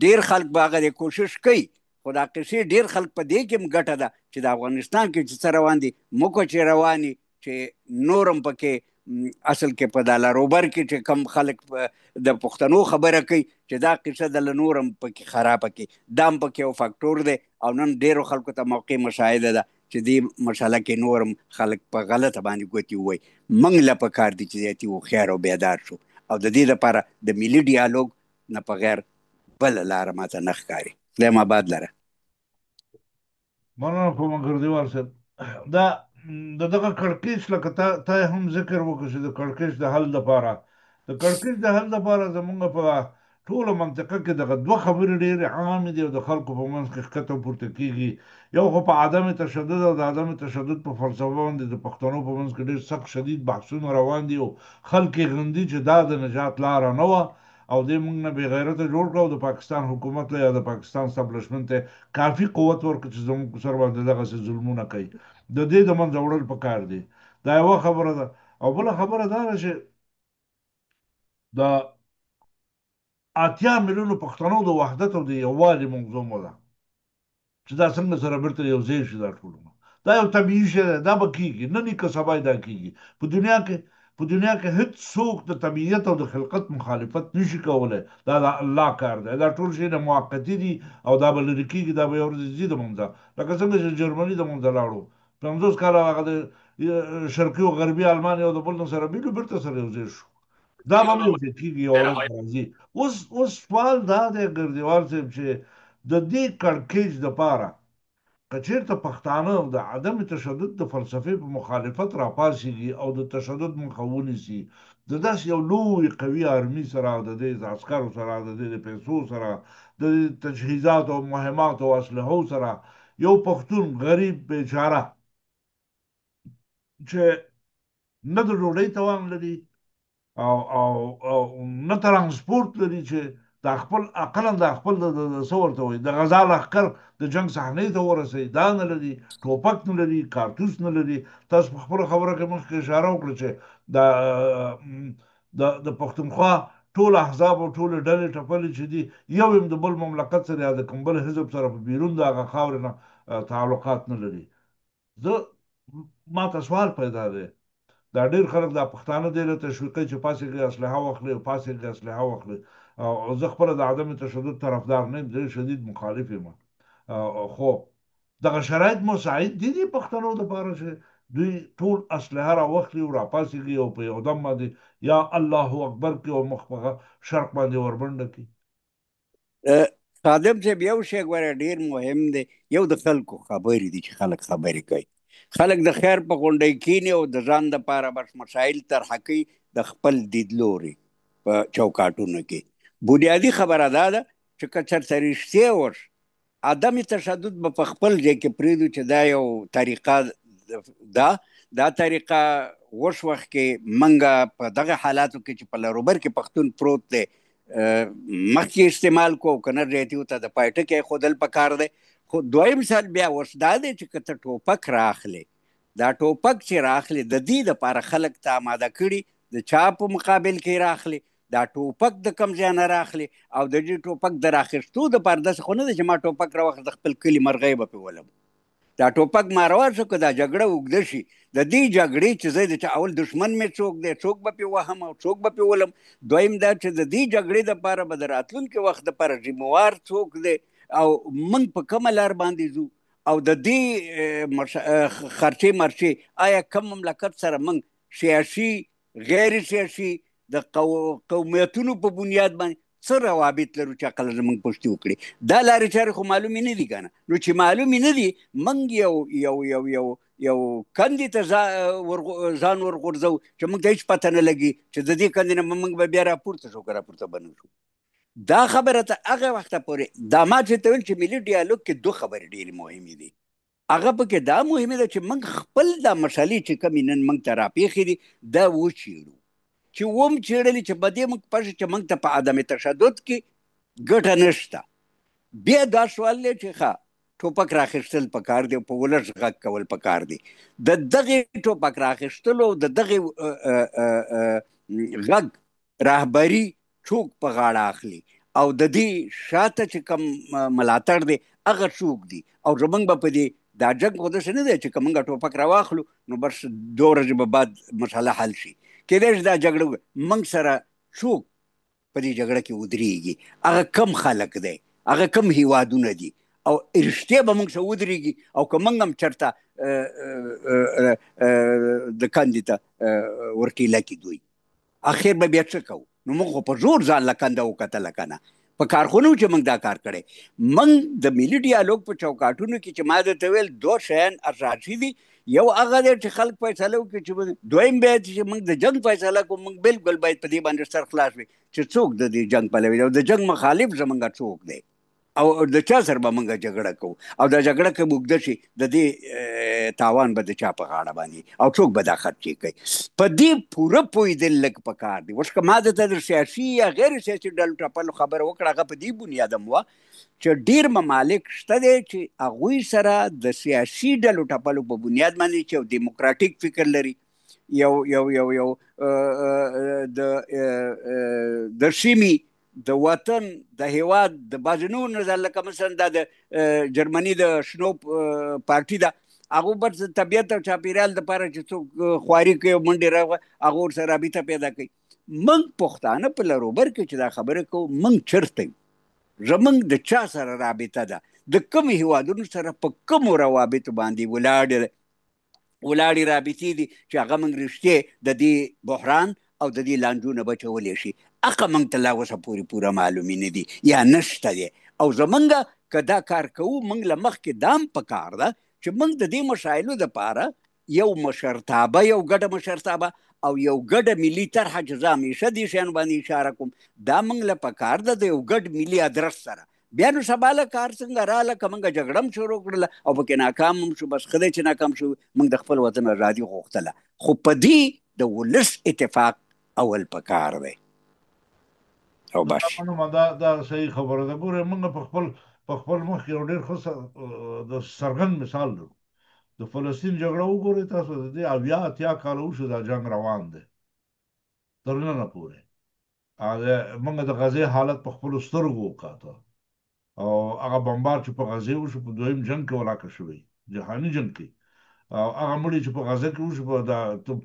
ډېر خلک به هغه کوشش کوي، خو دا قصې ډېر خلک په دې کې هم ګټه ده چې د افغانستان کې چې څه روان دي، موږ چې رواني چې نور هم پکې اصل کې په دا لاروبر کې چې کم خلک د پښتنو خبره کوي چې دا قصه د نور هم پکې خرابه کړي، دا هم پکې یو فاکټور دی. او نن ډېرو خلکو ته موقع مشاهده ده چې دې مسله کې نور هم خلک په غلطه باندې ګوتې ووایي. موږ له پکار دي چې زیاتي هوښیار او بیدار شو، او د دې لپاره د ملي ډیالوګ نه په غیر بله لاره ماته نه ښکاري. اسلام آباد لره مننه په مګردیوال صاحب. دا د دغه کړکېچ لکه تا هم ذکر وکړو چې د کړکېچ د حل لپاره زمونږ په ټوله منطقه کې دغه دوه خبرې ډېرې عامې دي او د خلکو په منځ کې ښکته پورته کېږي. یو خو په عدم تشدد او د عدم تشدد په فلسفه باندې د پښتنو په منځ کې ډېر سخت شدید بحثونه روان دي، او خلک یې غندي چې دا د نجات لاره نه وه، او دې موږ نه بې غیرته جوړ کړه، او د پاکستان حکومت له یا د پاکستان اسټابلیشمنټ ته کافي قوت ورکړه چې زموږ په سر باندې دغسې ظلمونه کوي. د دې د منځه وړل پکار دي. دا یوه خبره ده. او بله خبره دا ده چې د 8 میلیونو پښتنو د وحدت او د یووالي موضوع مو ده چې دا څنګه سره بیرته یو ځای شي. دا ټولونه دا یو طبیعي شی دی، دا به کېږي، نن یې که سبا دا کېږي. په دنیا کې په دنیا کې هیڅ څوک د طبیعت او د خلقت مخالفت نشي کولای. دا د الله کار دی. دا ټول شی موقتی دي او دا به لرې کېږي. دا به یو ورځ ځي د منځه، لکه څنګه چې جرمني د منځه لاړو 50 کاله هغه د شرقي او غربي المانیا او د بل نه سره بیلو بیرته سره یو ځای شو. دا به یو ځای کېږي، یو ورځ به راځي. اوس سوال دا دی ګردیوال صاحب چې د دې کړکېچ دپاره که چېرته پښتانه د عدم تشدد د فلسفې په مخالفت راپاڅېږي او د تشدد مخه ونیسي، د داسې یو لوی قوي آرمي سره، د دې د عسکرو سره، د دې د پیسو سره، د تجهیزاتو او مهماتو او اسلحو سره، یو پښتون غریب بیچاره چې نه د ډوډۍ توان لري او نه ترانسپورت لري، چې د خپل اقلا د خپل د څه ورته وایي د غزا لښکر د جنګ صحنې ته ورسوي، دا نه لري، ټوپک نه لري، کارتوس نه لري. تاسو په خپله خبره کې مخکې اشاره وکړه چې د پښتونخوا ټول احزاب او ټولې ډلې ټپلې چې دي یو یم د بل مملکت سره یا د کوم بل حزب سره په بیرون د هغه خاورې نه تعلقات نه لري. ماته سوال پیدا دی، دا ډېر خلک دا پښتانه دې له تشویقوي چې پاڅېږئ اسلحه واخلئ او پاڅېږئ اسلحه واخلئ. او زه خپله د عدم تشدد طرفدار نه یم، ډېر شدید مخالف یم. خو دغه شرایط مساعد دي دې پښتنو دپاره چې دوی ټول اسلحه راواخلي او راپاڅېږي او په یو دم باندې یا الله اکبر کړي او مخ په شرق باندې ورمنډه کړي. خادم صاحب یو شی ګوره ډېر مهم دی، یو د خلکو خبرې دي چې خلک خبرې کوي. خلک د خیر په غونډۍ کینی او د ځان دپاره بس مسایل طرحه کوي د خپل دیدلوري په چوکاټونو کې. بنیادي خبره دا ده چې که چېرته رښتیا وشي عدم تشدد به په خپل ځای کې پرېږدو چې دا یو طریقه دا طریقه اوس وخت کې منګه په دغه حالاتو کې چې په لروبر کې پښتون پروت دی مخکې استعمال کو که نه ریتیو ته د پایټه کې ایښودل پکار دی. خو دویم سال بیا اوس دا دی چې که ته ټوپک راخلې، دا ټوپک چې راخلې د دې دپاره خلک ته آماده کړي د چا په مقابل کې راخلي، دا ټوپک د کوم ځای نه راخلي او د دې ټوپک د راخیستو دپاره داسې خو نه ده چې ما ټوپک راواخیست د خپل کلي مرغۍ به پرې ولم. دا ټوپک ما راواخیستو که دا جګړه اوږده شي د دې جګړې چې زه د چا اول دښمن مې څوک دی، څوک به پرې وهم او څوک به پرې ولم. دویم دا چې د دې جګړې دپاره به د راتلونکي وخت دپاره ذمهوار څوک دی او موږ په کومه لار باندې ځو او د دې خرچې مرچې آیا کوم مملکت سره موږ سیاسي غیر سیاسي د قومیتونو په بنیاد باندې څه روابط لرو چې عقل زموږ پشتي وکړي. دا لارې چارې خو معلومې نه دي که نه. نو چې معلومې نه دي موږ یو کندې ته ځان ورغورځو چې موږ ته هېڅ پته نه لګي چې د دې کندې نه موږ به بیا راپورته شو که راپورته به نه شو. دا خبره ته هغه وخته پورې دا ما چې ته ویل چې ملي ډیالوګ کې دوه خبرې ډېرې مهمې دي. هغه پکې دا مهمه ده چې موږ خپل دا مسالې چې کومې نن موږ ته راپېښې دي دا وچېړو، چې څېړلې چې په دې موږ پوه شو چې موږ ته په عدم تشدد کې ګټه نشته. بیا دا سوال دی چې ښه ټوپک راخیستل پکار دی او په ولس غږ کول پکار دی. د دغې ټوپک راخیستلو او د دغې غږ رهبري څوک په غاړه اخلي او د دې شاته چې کوم ملاتړ دی هغه څوک دي. او زموږ به په دې دا جنګ خو داسې نه دی چې که موږ ټوپک راواخلو نو بس 2 ورځې به بعد مسله حل شي. کېدای شي دا جګړه موږ سره څوک په دې جګړه کې ودرېږي، هغه کم خلک دی، هغه کم هیوادونه دي او رښتیا به موږ سره ودرېږي او که موږ هم چېرته د کندې ته ورټېله کړي دوی اخر به بیا څه کوو؟ نو موږ خو په زور ځان له کنده وکتله که نه. په کارخونو چې موږ دا کار کړی. موږ د ملي ډیالوګ په چوکاټونو کې چې ما درته ویل 2 شیان اساسي دي. یو هغه دی چې خلک فیصله وکړي چې دویم بیا چې موږ د جنګ فیصله کوو. موږ بالکل باید په دې باندې سر خلاص وي چې څوک د دې جنګ پلوي دی او د جنګ مخالف زموږ څوک دی او د چا سره به موږ جګړه کوو او دا جګړه که اوږده شي د دې تاوان به د چا په غاړه باندې او څوک به دا خرچې کوي. په دې پوره پوهېدل لږ پکار دي. اوس که ما درته د سیاسي یا غیر سیاسي ډلو ټپلو خبره وکړه هغه په دې بنیاد هم وه چې ډېر ممالک شته دی چې هغوی سره د سیاسي ډلو ټپلو په بنیاد باندې چې یو دیموکراتیک فکر لري، یو د سیمې د وطن د هیواد د بعضې نور نظر لکه مثلا دا د جرمني د شنو پارټي ده هغه بس طبیعت او چاپیریال دپاره چې څوک خواري کوي او منډې راوړي هغه ورسره رابطه پیدا کوي. موږ پښتانه په لروبر کې چې دا خبره کوو موږ چېرته یو؟ زموږ د چا سره رابطه ده؟ د کومو هیوادونو سره په کومو روابطو باندې ولاړې رابطې دي چې هغه موږ رښتې د دې بحران او د دې لانجو نه بچولی شي؟ هغه موږ ته لا اوسه پورې پوره معلومې نه دي یا نشته دی. او زمونږ که دا کار کوو موږ له مخکې دا هم پکار ده چې موږ د دې مسایلو دپاره یو مشرتابه یو ګډه مشرتابه او یو ګډه ملي طرحه چې زه همیشه دې شیانو باندې اشاره کوم دا موږ له پکار ده د یو ګډ ملي ادرس سره. بیا نو سبا له کار څنګه راله که موږ جګړه هم شروع کړله او پکې ناکام هم شو بس ښه دی چې ناکام شو موږ د خپل وطن ازادي غوښتله خو په دې د ولس اتفاق اول پکار دی او بس. دا صحیح خبره ده. ګوره موږ په خپل مخ کې یو ډېر ښه د څرګند مثال لرو. د فلسطین جګړه وګورئ تاسو د دې 80 کاله وشو دا جنګ روان دی تر ننه پورې. موږ د غزې حالت په خپلو سترګو وکاته او هغه بمبار چې په غزې وشو په دویم جنګ کې ولاکه شوی جهاني جنګ کې او هغه مړي چې په غزه کې وشو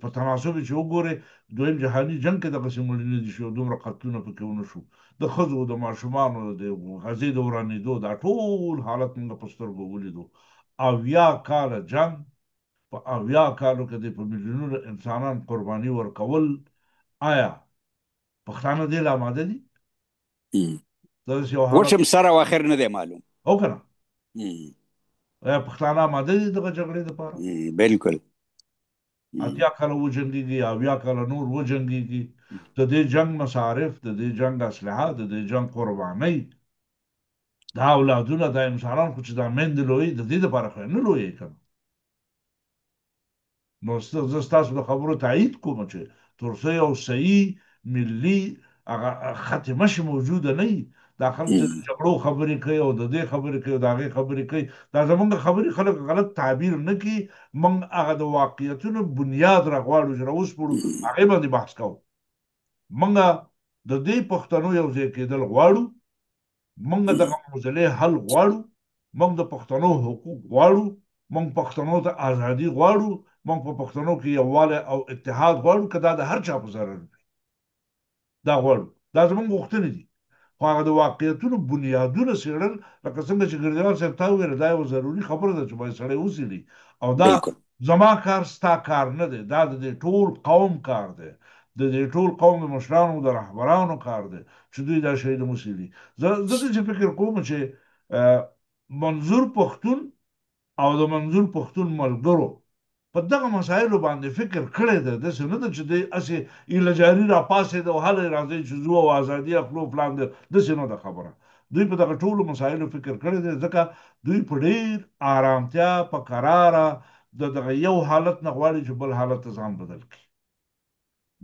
په تناسب چې وګورئ دویم جهاني جنګ کې دغسې مړي نه دي شوي دومره قتلونه پکې ونه شو. د ښځو د ماشومانو د غزې د ورانېدو دا ټول حالت موږ په سترګو ولیدو. 80 کاله جنګ په 80 کالو کې د په میلیونونو انسانان قرباني ورکول آیا پښتانه دې له آماده دي؟ اوس هم سر او اخر نه دی معلوم او که نه آیا پښتانه آماده دي دغه جګړې دپاره؟ بلکل 80 کاله وجنګېږي 80 کاله نور وجنګېږي د دې جنګ مصارف د دې جنګ اسلحه د دې جنګ قربانۍ دا اولادونه دا انسانان خو چې دا میندې لویي د دې دپاره خو نه لویوي که نه. نو زه ستاسو د خبرو تایید کوم چې تر څو یو صحیح ملي هغه ختمه شي موجوده نه وي دا خلک چې د جګړو خبرې کوي او د دې خبرې کوي او د هغې خبرې کوي دا زمونږ خبرې خلک غلط تعبیر نه کړي. موږ هغه د واقعیتونو بنیاد راغواړو چې راوسپړو هغې باندې بحث کوو. موږ د دې پښتنو یو ځای کېدل غواړو. موږ دغه موضوعې حل غواړو. موږ د پښتنو حقوق غواړو. موږ پښتنو ته ازادي غواړو. موږ په پښتنو کې یووالی او اتحاد غواړو که دا د هر چا په ضرر وي دا غواړو. دا زموږ غوښتنې دي خو هغه د واقعیتونو بنیادونه څېړل لکه څنګه چې ګردیوال صاحب تا وویل دا یوه ضروري خبره ده چې باید سړی وڅېړي او دا زما کار ستا کار نه دی دا د دې ټول قوم کار دی د دې ټول قوم د مشرانو د رهبرانو کار دی چې دوی دا شی د وڅېړي. زه داسې فکر کوم چې منظور پښتون او د منظور پښتون ملګرو په دغه مسایلو باندې فکر کړی دی. داسې نه ده چې دی هسې ایله جاري راپاڅېد او هله راځئ چې ځو او ازادي اخلو پلان دی داسې نه ده خبره. دوی په دغه ټولو مسایلو فکر کړی دی ځکه دوی په ډېر آرامتیا په قراره د دغه یو حالت نه غواړي چې بل حالت ته ځان بدل کړي.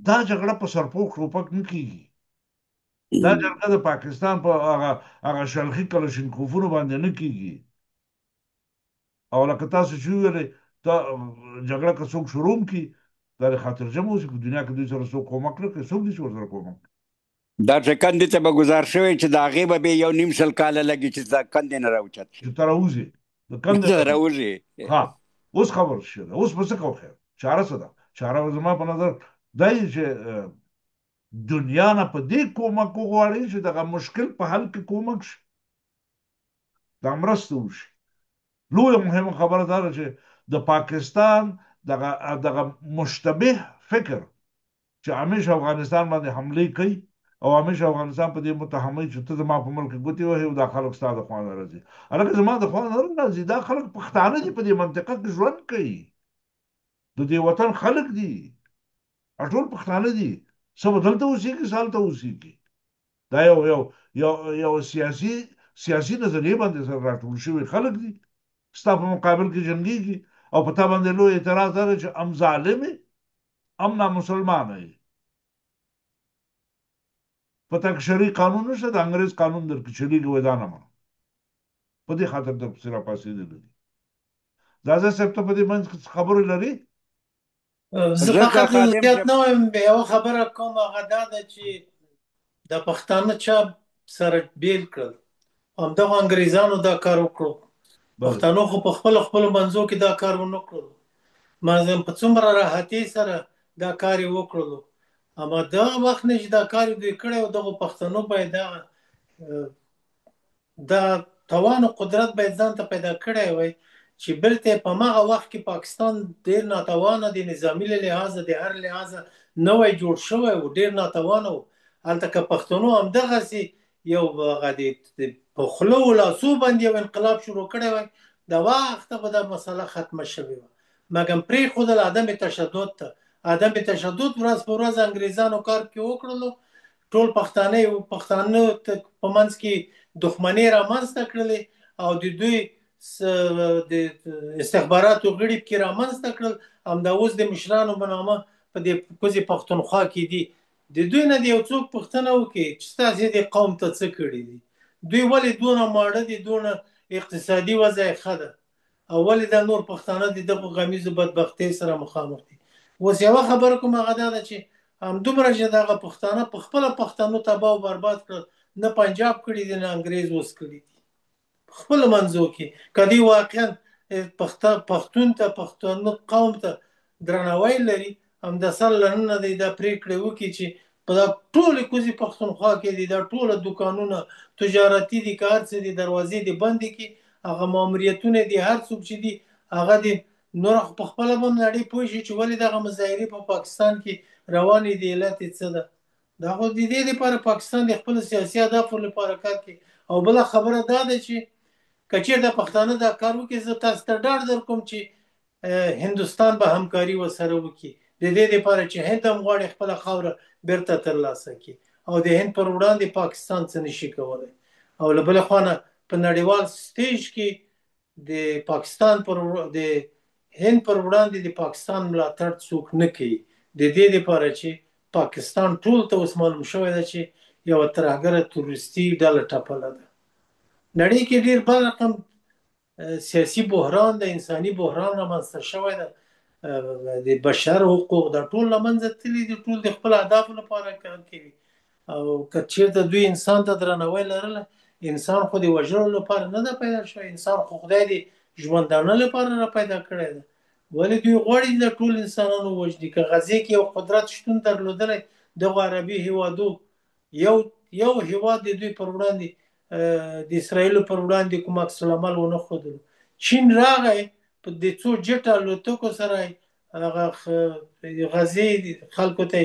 دا جګړه په سرپوښ ټوپک نه کېږي. دا جګړه د پاکستان په هغه شلخي کلشینکوفونو باندې نه کېږي. او لکه تاسو چې وویلې جګړه که څوک شروع هم کړي دا د خاطرجمه اوسي په دنیا کې دوی سره څوک کومک نه کوي څوک دي چې ورسره کومک دا چې کندې ته به ګزار شوی چې د هغې به بیا یو نیم سل کاله لګي چې د کندې نه راوچت شي چې ته راوځې د کندې نه راوځې. ها اوس خبر شي اوس به څه کوو خیر چاره څه ده؟ چاره زما په نظر دا چې دنیا نه په دې کومک وغواړي چې دغه مشکل په حل کې کومک شي دا مرسته وشي. لویه مهمه خبره دا ده چې د پاکستان دغه مشتبه فکر چې همیشه افغانستان باندې حملې کوي او همیشه افغانستان په دې متهموي چې ته زما په ملک ګوتې وهې او دا خلک ستا د خوا نه راځي. هلکه زما د خوا نه راځي دا خلک پښتانه دي په دې منطقه کې ژوند کوي د دې وطن خلک دي ټول پښتانه دي څه به دلته اوسېږي څه هلته اوسېږي. دا یو سیاسي نظریې باندې سره راټول شوي خلک دي ستا په مقابل کې جنګېږي او په تا باندې لوی اعتراض دا دی چې ام ظالم یې ام نامسلمانه یې په تا کې شرعي قانون نشته د انګرېز قانون درکې چلېږي وایي دا نه منم په دې خاطر درپسې راپاڅېدلي دي. دازه صاحب ته په دې منځ کې خبرې لري؟ زه فقط زیات نه وایم یوه خبره کوم هغه دا ده چې د پښتانه چا سره بیل کړل همدغو انګریزانو دا کار وکړو پښتنو خو په خپلو منځو کې دا کار ونه کړلو. مازم په څومره راحتۍ سره دا کار یې وکړلو. اما دغه وخت نه چې دا کار دوی کړی و، دغه پښتنو باید دا توان او قدرت باید ځان ته پیدا کړی وای چې بلته په هغه وخت کې پاکستان ډیر ناتوانه دی، نظامی له لحاظه د هر لحاظه نوې جوړ شوی و، ډیر ناتوانه و. هلته که پښتنو هم دغسې یو غدي په خلو لاسو باندې یو انقلاب شروع کړی وای، د وخت به دا مسله ختمه شوې وه. مګم پرې خود عدم تشدد ته ورځ په ورځ انګریزانو کار کې وکړلو، ټول پښتانه په منځ کې دښمنۍ رامنځته کړلې او د دوی د استخباراتو غړي کې رامنځته کړل. همدا اوس د مشرانو په نامه په دې کوزي پښتونخوا کې دي، د دوی نه د یو څوک پوښتنه وکړي چې تاسې د قوم ته څه کړي دي، دوی ولې دونه ماړه دي، دونه اقتصادي وضع یې ښه ده، او ولې دا نور پښتانه د دغو غمیزو بدبختۍ سره مخامخ دي. اوس یوه خبره کوم هغه دا ده چې همدومره چې دغه پښتانه په خپله پښتنو تباه او برباد کړل، نه پنجاب کړي دي نه انګریز اوس کړي دي. خپل منځو کې که دوی واقعا پښتون ته پښتون قوم ته درناوی لري، همدا سر لننه دی دا پرېکړې وکړي چې په دا ټولې کوزي پښتونخوا کې دي دا ټوله دوکانونه تجارتي دي که هر څه دي دروازې دي بندې کړي، هغه ماموریتونه دي هر څوک چې دي هغه دي نور په خپله به نړۍ پوه شي چې ولې دغه مظاهرې په پاکستان کې روانې دي، علت یې څه ده. دا خو د دې لپاره پاکستان د خپلو سیاسي اهدافو لپاره کار کوي. او بله خبره دا ده چې که چېرته پښتانه دا کار وکړي، زه تاسو ته ډاډ درکوم چې هندوستان به همکاري ورسره وکړي د دې لپاره چې هند هم غواړي خپله خاوره بیرته ترلاسه کړي او د هند پر وړاندې پاکستان څه نشي کولی. او له بلې خوا نه په نړیوال سټیج کې د هند پر وړاندې د پاکستان ملاتړ څوک نه کوي، د دې لپاره چې پاکستان ټول ته اوس معلوم شوی ده چې یوه ترهګره تروریستي ډله ټپله ده. نړۍ کې ډېر بل رقم سیاسي بحران د انساني بحران رامنځته شوی ده، د بشر حقوق دا ټول له منځه تللي دي، ټول د خپل اهدافو لپاره کار کوي. او که چېرته دوی انسان ته درناوی لرله، انسان خو د وژلو لپاره نه ده پیدا شوی، انسان خو خدای د ژوندانه لپاره را پیدا کړی ده. ولې دوی غواړي د ټول انسانانو وژني؟ که غزې کې یو قدرت شتون درلودلی، دغو عربي هیوادو یو هیواد د دوی پر وړاندې د اسرائیلو پر وړاندې کوم عکس العمل ونه ښودلو. چین راغی په د څو جټ الوتکو سره هغه غزې خلکو ته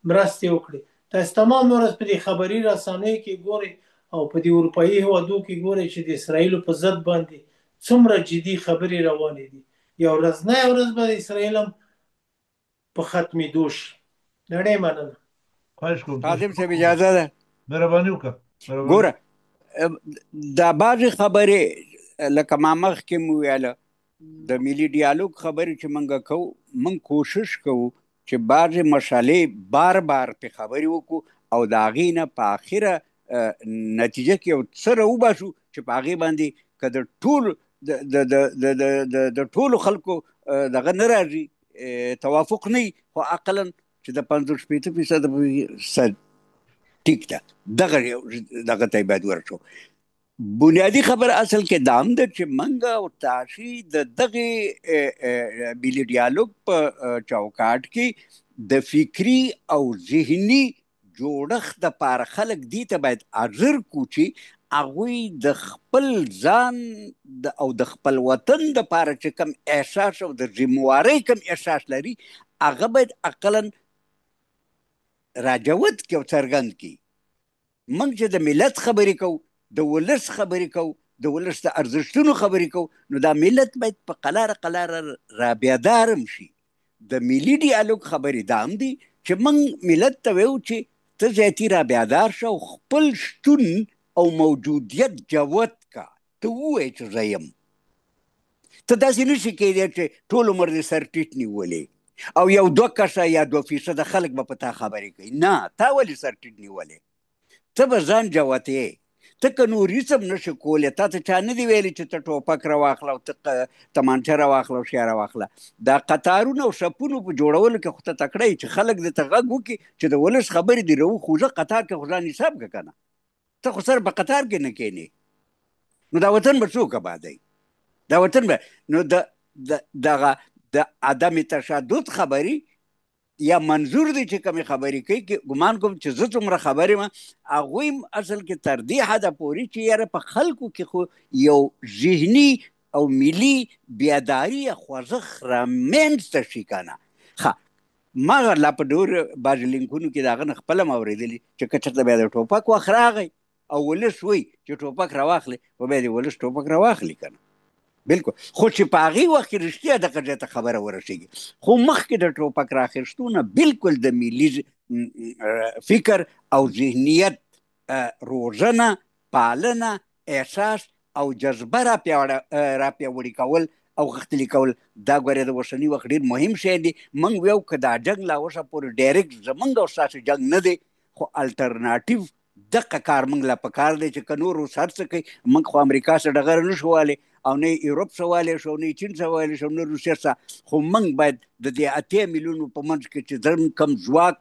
مرستې وکړي. تاسو تمام ورځ په دې خبري رسنیو کې ګورئ او په دې اروپایي هیوادو کې ګورئ چې د اسرائیلو په ضد باندې څومره جدي خبرې روانې دي. یو ورځ نه یو ورځ به اسرائیل هم په ختمېدو شي. نړۍ مننه. خواهش کوم خادم صاحب اجازه ده؟ مهرباني وکړه. ګوره دا بعضې خبرې لکه ما مخکې مو ویله د ملي ډیالوګ خبرې چې موږ کوو، موږ کوشش کوو چې بعضې مشالې بار بار پې خبرې وکړو او د هغې نه په آخره نتیجه کې یو څه راوباسو چې په هغې باندې که د ټولو خلکو دغه نه راځي توافق نه وي، خو اقلا چې د 50-60% ټیک ده، دغه ته باید ورشو. بنیادی خبر اصل کې دا هم ده چې موږ او تاسې د دغې ملي ډیالوګ په چوکاټ کې د فکري او ذهني جوړښت دپاره خلک دې ته باید حاضر کړو چې هغوی د خپل ځان او د خپل وطن دپاره چې کوم احساس او د ذمهوارۍ کوم احساس لري، هغه باید اقلا راجوت کړي او څرګند کړي. موږ چې د ملت خبرې کوو، د ولس خبرې کوو، د ولس د ارزښتونو خبرې کوو، نو دا ملت باید په قلاره رابیدارم شي. د ملي ډیالوګ خبرې دا هم دي چې موږ ملت ته وایو چې ته زیاتي رابیدار شه او خپل شتون او موجودیت جوت کا، ته ووایې چې زه یم. ته داسې نشي کېدی چې ټول عمر دې سر ټیټ نیولې او یو 2% یا 2% خلک به په تا خبرې کوي. نه، تا ولې سر ټیټ نیولې؟ ته به ځان جوتې، ته که نوریزم نشي کولی، تا ته چا نه دی ویلي چې ته ټوپک راواخله او ته تمانچه راواخله او شیا راواخله. دا قطارونه او شپونو په جوړولو کې خو ته تکړه یې چې خلک درته غږ وکړي چې د ولس خبرې دې راوخوځه، قطار کې خو ځان حساب که کنه، ته خو سر په قطار کې نه کښېنې، نو دا وطن به څوک آبادوي؟ دا وطن به نو دغه د عدم تشدد خبري یا منظور دی چې کومې خبرې کوي کې ګمان کوم چې زه څومره خبرې ما هغوی اصل کې تر دې حده پورې چې یاره په خلکو کې خو یو ذهني او ملي بیداري یا خوځښت رامنځته شي که نه ښه ما لا په ډېر بعضې لینکونو کې د هغه نه خپله م اورېدلي چې که چېرته بیا د ټوپک وخت راغی او ولس وایي چې ټوپک راواخلې و بیا د ولس ټوپک راواخلي که نه بالکل خو چې په هغې وخت کې رښتیا دغه ځای ته خبره ورسېږي خو مخکې د ټوپک راخیستو نه بالکل د ملي فکر او ذهنیت روزنه پالنه احساس او جذبه را پیاوړي کول او غښتلي کول دا ګورې د اوسني وخت ډېر مهم شی دی موږ ویو که دا جنګ لا اوسه پورې ډایرکټ زموږ او ستاسې جنګ نه دی خو الټرناټیو دغه کار موږ له پکار دی چې که نور اوس هر څه کوي موږ خو امریکا سره ډغره نه شو والی او نه یورپ سره والی شو نه چین سره والی شو نه روسیه سره خو موږ باید د دې 8 میلیونو په منځ کې چې زر کم ځواک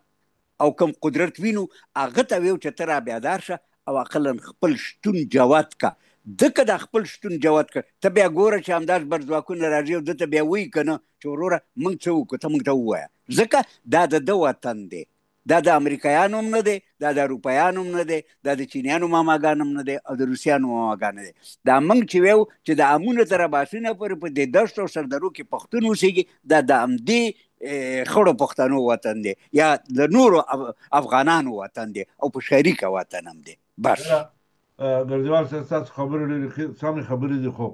او کم قدرت وینو هغه ته ویو چې ته را بیدار شه او اقلا خپل شتون جوت کا دکه د خپل شتون جوت کا ته بیا ګوره چې همداس بر ځواکونه راځي او دته بیا وایي که نه چې وروره موږ څه وکړو ته موږ ته ووایه ځکه دا د ده وطن دی دا د امریکایانو هم نه دی دا د اروپایانو هم نه دی دا د چینیانو ماماګان هم نه دی او د روسیانو ماماګان نه دی دا موږ چې ویو چې د امونه تر اباسینه پورې په دې دشت او سردرو کې پښتون اوسېږي دا د همدې خړو پښتنو وطن دی یا د نورو افغانانو وطن دی او په شریکه وطن هم دی بس ګردیوال صاحب ستاسو خبرې ډېرې سمې خبرې دي خو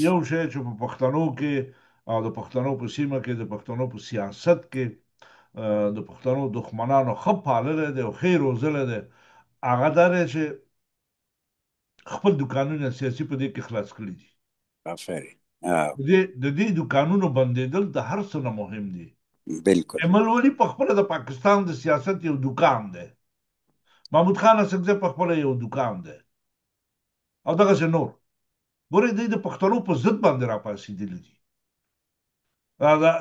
یو شی چې په پښتنو کې او د پښتنو په سیمه کې د پښتنو په سیاست کې د پښتنو دښمنانو ښه پاللی دی او ښې روزلی دی هغه دا دی چې خپل دوکانونه سیاسي په دې کې خلاص کړي دي د دې دوکانونو بندېدل د هر څه نه مهم دي بالکل ایمل ولي په خپله د پاکستان د سیاست یو دوکان دی محمود خان اسحقزی په خپله یو دوکان دی او دغسې نور ګورئ دوی د پښتنو په ضد باندې راپاڅېدلي دي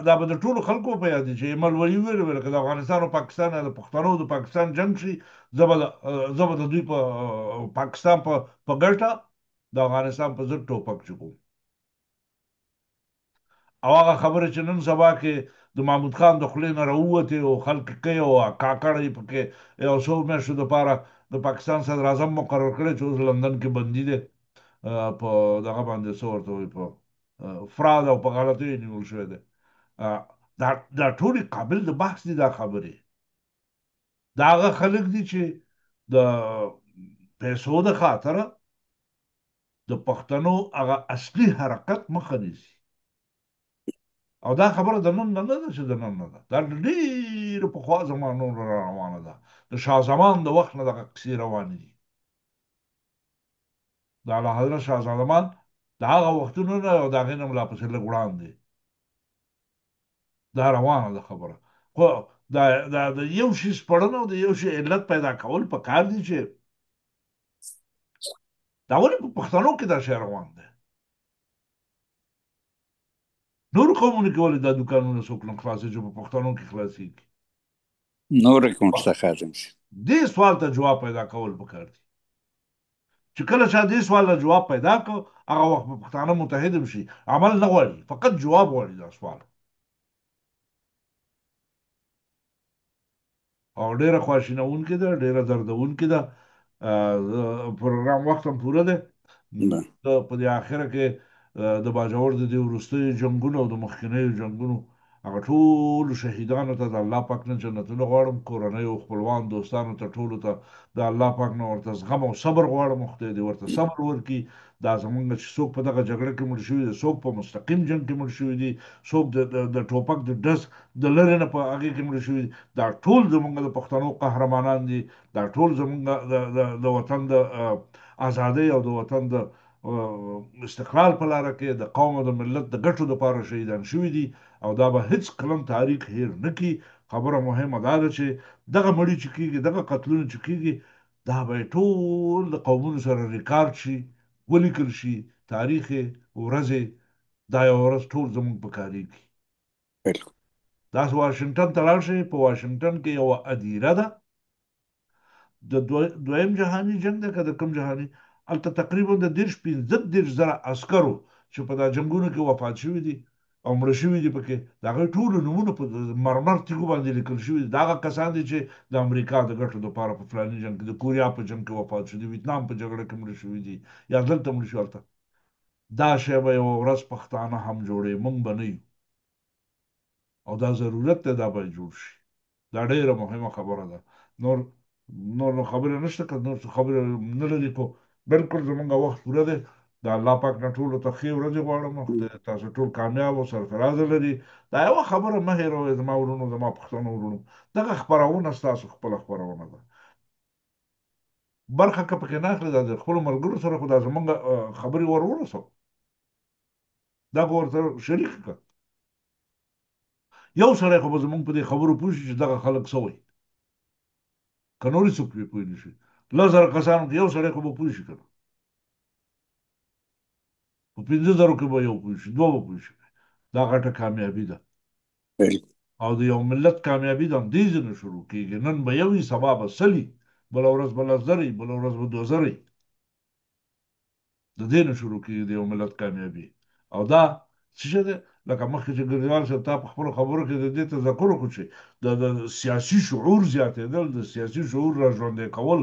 دا به د ټولو خلکو په یاد دي چې ایمل ولي وویل که د افغانستان او پاکستان یا د پښتنو د پاکستان جنګ شي زه به د دوی په پاکستان په ګټه د افغانستان په ضد ټوپک چکوم او هغه خبره چې نن سبا کې د محمود خان د خولې نه راووتې او خلک کوي او کاکړ یې پکې یو څو میاشتو دپاره د پاکستان صدر اعظم مقرر کړی چې اوس لندن کې بندي دی په دغه باندې څه ورته وایي په فراد او په غلطیو نیول شوی دی دا ټولې قابل د بحث دي دا خبرې دا هغه خلک دي چې د پیسو د خاطره د پښتنو هغه اصلي حرکت مخه نیسي او دا خبره د نن نه ده چې د نن نه ده دا ډېرو پخوا زمانو را روانه ده د شاه زمان د وخت نه دغه کیسې روانې دي د اعلی حضرت شاه زمان د هغه وختونو نه او د هغې نه لا پسې لږ وړاندې دا روانه ده خبره خو د یو شي سپړنه او د یو شي علت پیدا کول په کار دي چې دا ولې په پښتنو کې دا شی روان دی نورو قومونو کې ولې دا دوکانونه څوک نه خلاصوي چې په پښتنو کې خلاصېږي نورې کوم څه ختم شي دې سوال ته جواب پیدا کول پکار دي چې کله چا دې سوال ته جواب پیدا کړ هغه وخت په پښتانه متحد شي عمل نه غواړي فقط جواب غواړي دا سوال او ډېره خواشینونکې ده ډېره دردونکې ده پروګرام وخت هم پوره دی په دې اخره کې د باجوړ د دې وروستیو جنګونو او د مخکینیو جنګونو هغه ټولو شهیدانو ته د الله پاک نه جنتونه غواړم کورنیو خپلوان دوستانو ته ټولو ته د الله پاک نه ورته زغم او صبر غواړم خدای دې ورته صبر ورکړي دا زمونږ چې څوک په دغه جګړه کې مړ شوي دي څوک په مستقیم جنګ کې مړ شوي دي څوک د ټوپک د ډز د لرې نه په هغې کې مړ شوي دي دا ټول زمونږ د پښتنو قهرمانان دي دا ټول زمونږ د وطن د ازادۍ او د وطن د استقلال په لاره کې د قوم او د ملت د ګټو دپاره شهیدان شوي دي او دا به هیڅ کلم تاریخ هیر نه کړي خبره مهمه دا ده چې دغه مړي چې کېږي دغه قتلونه چې کېږي دا به ټول د قومونو سره ریکارډ شي ولیکل شي تاریخ ورځې دا یوه ورځ ټول زموږ په کارېږي داسې واشنګټن ته لاړ شئ په واشنګټن کې یوه ادیره ده د دویم جهاني جنګ ده که د کوم جهاني هلته تقریبا د 15 زره عسکرو چې په دا جنگونو کې وفات شوي دي او مړه شوي دي پکې د هغوی ټولو نومونه په مرمر تیږو باندې لیکل شوي دي. دا هغه کسان دي چې د امریکا د ګټو دپاره په فلاني جنګ کې، د کوریا په جنګ کې وفات شوي دي، ویتنام په جګړه کې مړه شوي دي، یا دلته مړه شوي هلته. دا شی به یوه ورځ پښتانه هم جوړوي، موږ به نه یو. او دا ضرورت دی، دا باید جوړ شي. دا ډیره مهمه خبره ده. نور نور نو خبره نشته، که نور څه خبره نه لري خو بالکل زمونږ وخت پوره دی. د الله پاک نه ټولو ته ښې ورځې غواړم، خدای تاسو ټول کامیاب او سرفرازه لري. دا یوه خبره مه هېروئ زما ورونو، زما پښتنو ورونو، دغه خپرونه ستاسو خپله خپرونه ده. برخه که پکې نه اخلي، دا د خپلو ملګرو سره خو دا زمونږ خبرې ور ورسوه، دا به ورته شریک کړه. یو سړی خو به زمونږ په دې خبرو پوه شي چې دغه خلک څه وایي، که نورې څوک پرې پوه نه شي. 10,000 کسانو کې یو سړی خو به پوه شي که نه، په 15,000 کې به یو پوه شي، دوه به پوه شي. دا غټه کامیابي ده. او د یو ملت کامیابي د همدې ځای نه شروع کېږي. نن به یو وي، سبا به سل وي، بله ورځ به 10,000 وي، بله ورځ به 2,000 وي. د دې نه شروع کېږي د یو ملت کامیابي. او دا څه شی دی؟ لکه مخکې چې ګرځوال صاحب تا په خپلو خبرو کې د دې تذکر وکړو چې د سیاسي شعور زیاتېدل، د سیاسي شعور را ژوندی کول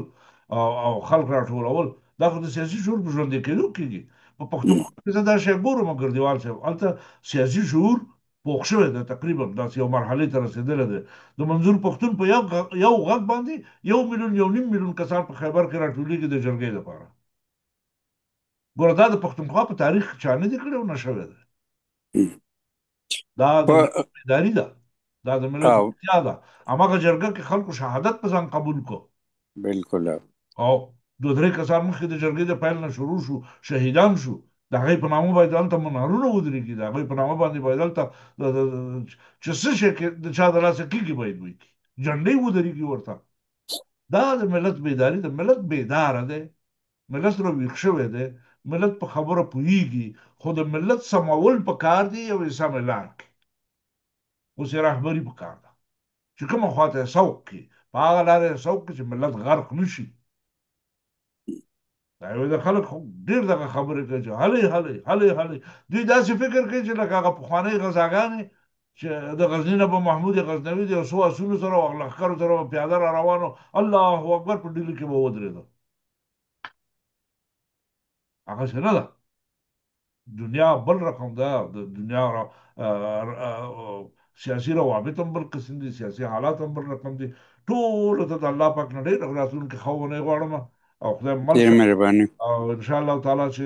او خلک راټولول، دا خو د سیاسي شعور په ژوندی کېدو کېږي. په پښتونخوا کې زه دا شی ګورم ګرځوال صاحب، هلته سیاسي شعور پوخ شوی دی، تقریبا داسې یو مرحلې ته رسېدلی دی. د منظور پښتون په یو غږ باندې 1,000,000 1.5 میلیون کسان په خیبر کې راټولېږي د جرګې لپاره. ګوره دا د پښتونخوا په تاریخ چا نه دي کړی او نه شوی دی. دا د ملت بیداري ده، دا د ملت روغتیا ده. هماغه جرګه کې خلکو شهادت په ځان قبول کړو. بالکل. او 2-3 کسان مخکې د جرګې د پیل نه شروع شو، شهیدان شو. د هغوی په نامه باید هلته منارونه ودرېږي، د هغوی په نامه باندې باید هلته چې څه شی د چا د لاسه کېږي باید وکړي، جنډې ودرېږي ورته. دا د ملت بیداري ده. ملت بیداره دی، ملت را ویښ شوی دی، ملت په خبره پوهیږي، خو د ملت سمول په کار دی یو سمه لار کې. اوس یې رهبري په کار ده چې کومه خواته یې سوق کړي، په هغه لاره یې سوق کړي چې ملت غرق نه شي. دا یو د خلک ډېر دغه خبرې کوي چې هلې هلې هلې هلې. دوی داسې فکر کوي چې لکه هغه پخوانۍ غزاګانې چې د غزني نه به محمود غزنوي د یو څو آسونو سره او لښکرو سره به پیاده را روانو، الله اکبر، په ډیلي کې به ودرېده. هغسې نه ده. دنیا بل رقم ده. د دنیا سیاسي روابط هم بل قسم دي، سیاسي حالات هم بل رقم دي. ټولو ته د الله پاک نه ډېر راتلونکي ښه ونې غواړم او خدای مل ډېر مهرباني. او انشاءالله تعالی چې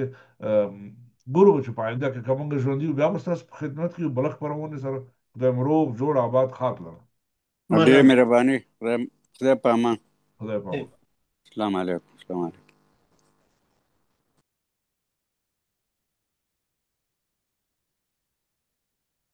ګورو چې په آینده کې که موږ ژوندي یو بیا به ستاسو په خدمت کې یو بله خپرونې سره. خدای مو روغ جوړ آباد خاک لره. ډېر مهرباني. خدای په امان. خدای په امان. السلام علیکم. السلام علیکم.